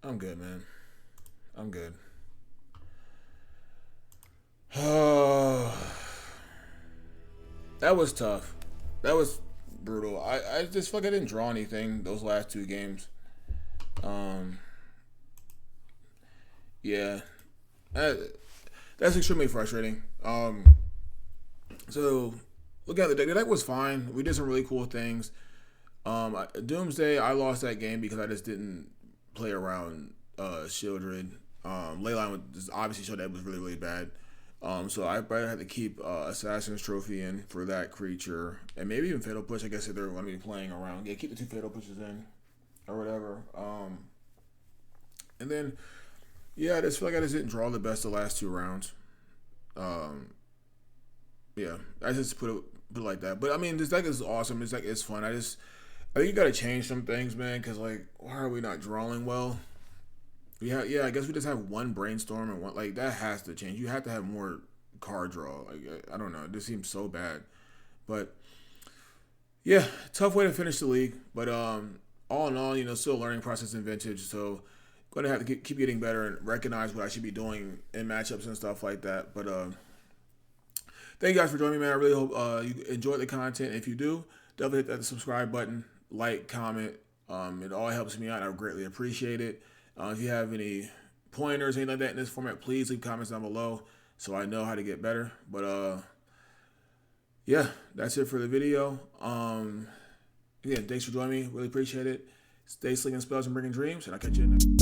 I'm good, man. I'm good. That was tough. That was brutal. I just feel like I didn't draw anything those last 2 games. Um, yeah, that's extremely frustrating. So looking at the deck, the deck was fine. We did some really cool things. Doomsday, I lost that game because I just didn't play around Shieldred. Leyline was obviously showed that it was really, really bad. So I probably had to keep Assassin's Trophy in for that creature. And maybe even Fatal Push, I guess, if they're going to be playing around. Yeah, keep the 2 Fatal Pushes in or whatever. And then, yeah, I just feel like I just didn't draw the best the last 2 rounds. Yeah, I just put it like that. But, I mean, this deck is awesome. This deck is fun. I think you got to change some things, man, because, like, why are we not drawing well? Yeah, I guess we just have one brainstorm and one like that has to change. You have to have more card draw. Like I don't know, it just seems so bad. But yeah, tough way to finish the league. But all in all, still a learning process in Vintage. So going to have to keep getting better and recognize what I should be doing in matchups and stuff like that. But thank you guys for joining me, man. I really hope you enjoyed the content. If you do, definitely hit that subscribe button, like, comment. It all helps me out. I greatly appreciate it. If you have any pointers, anything like that in this format, please leave comments down below so I know how to get better. But yeah, that's it for the video. Again, thanks for joining me. Really appreciate it. Stay slinging spells and bringing dreams, and I'll catch you in the next.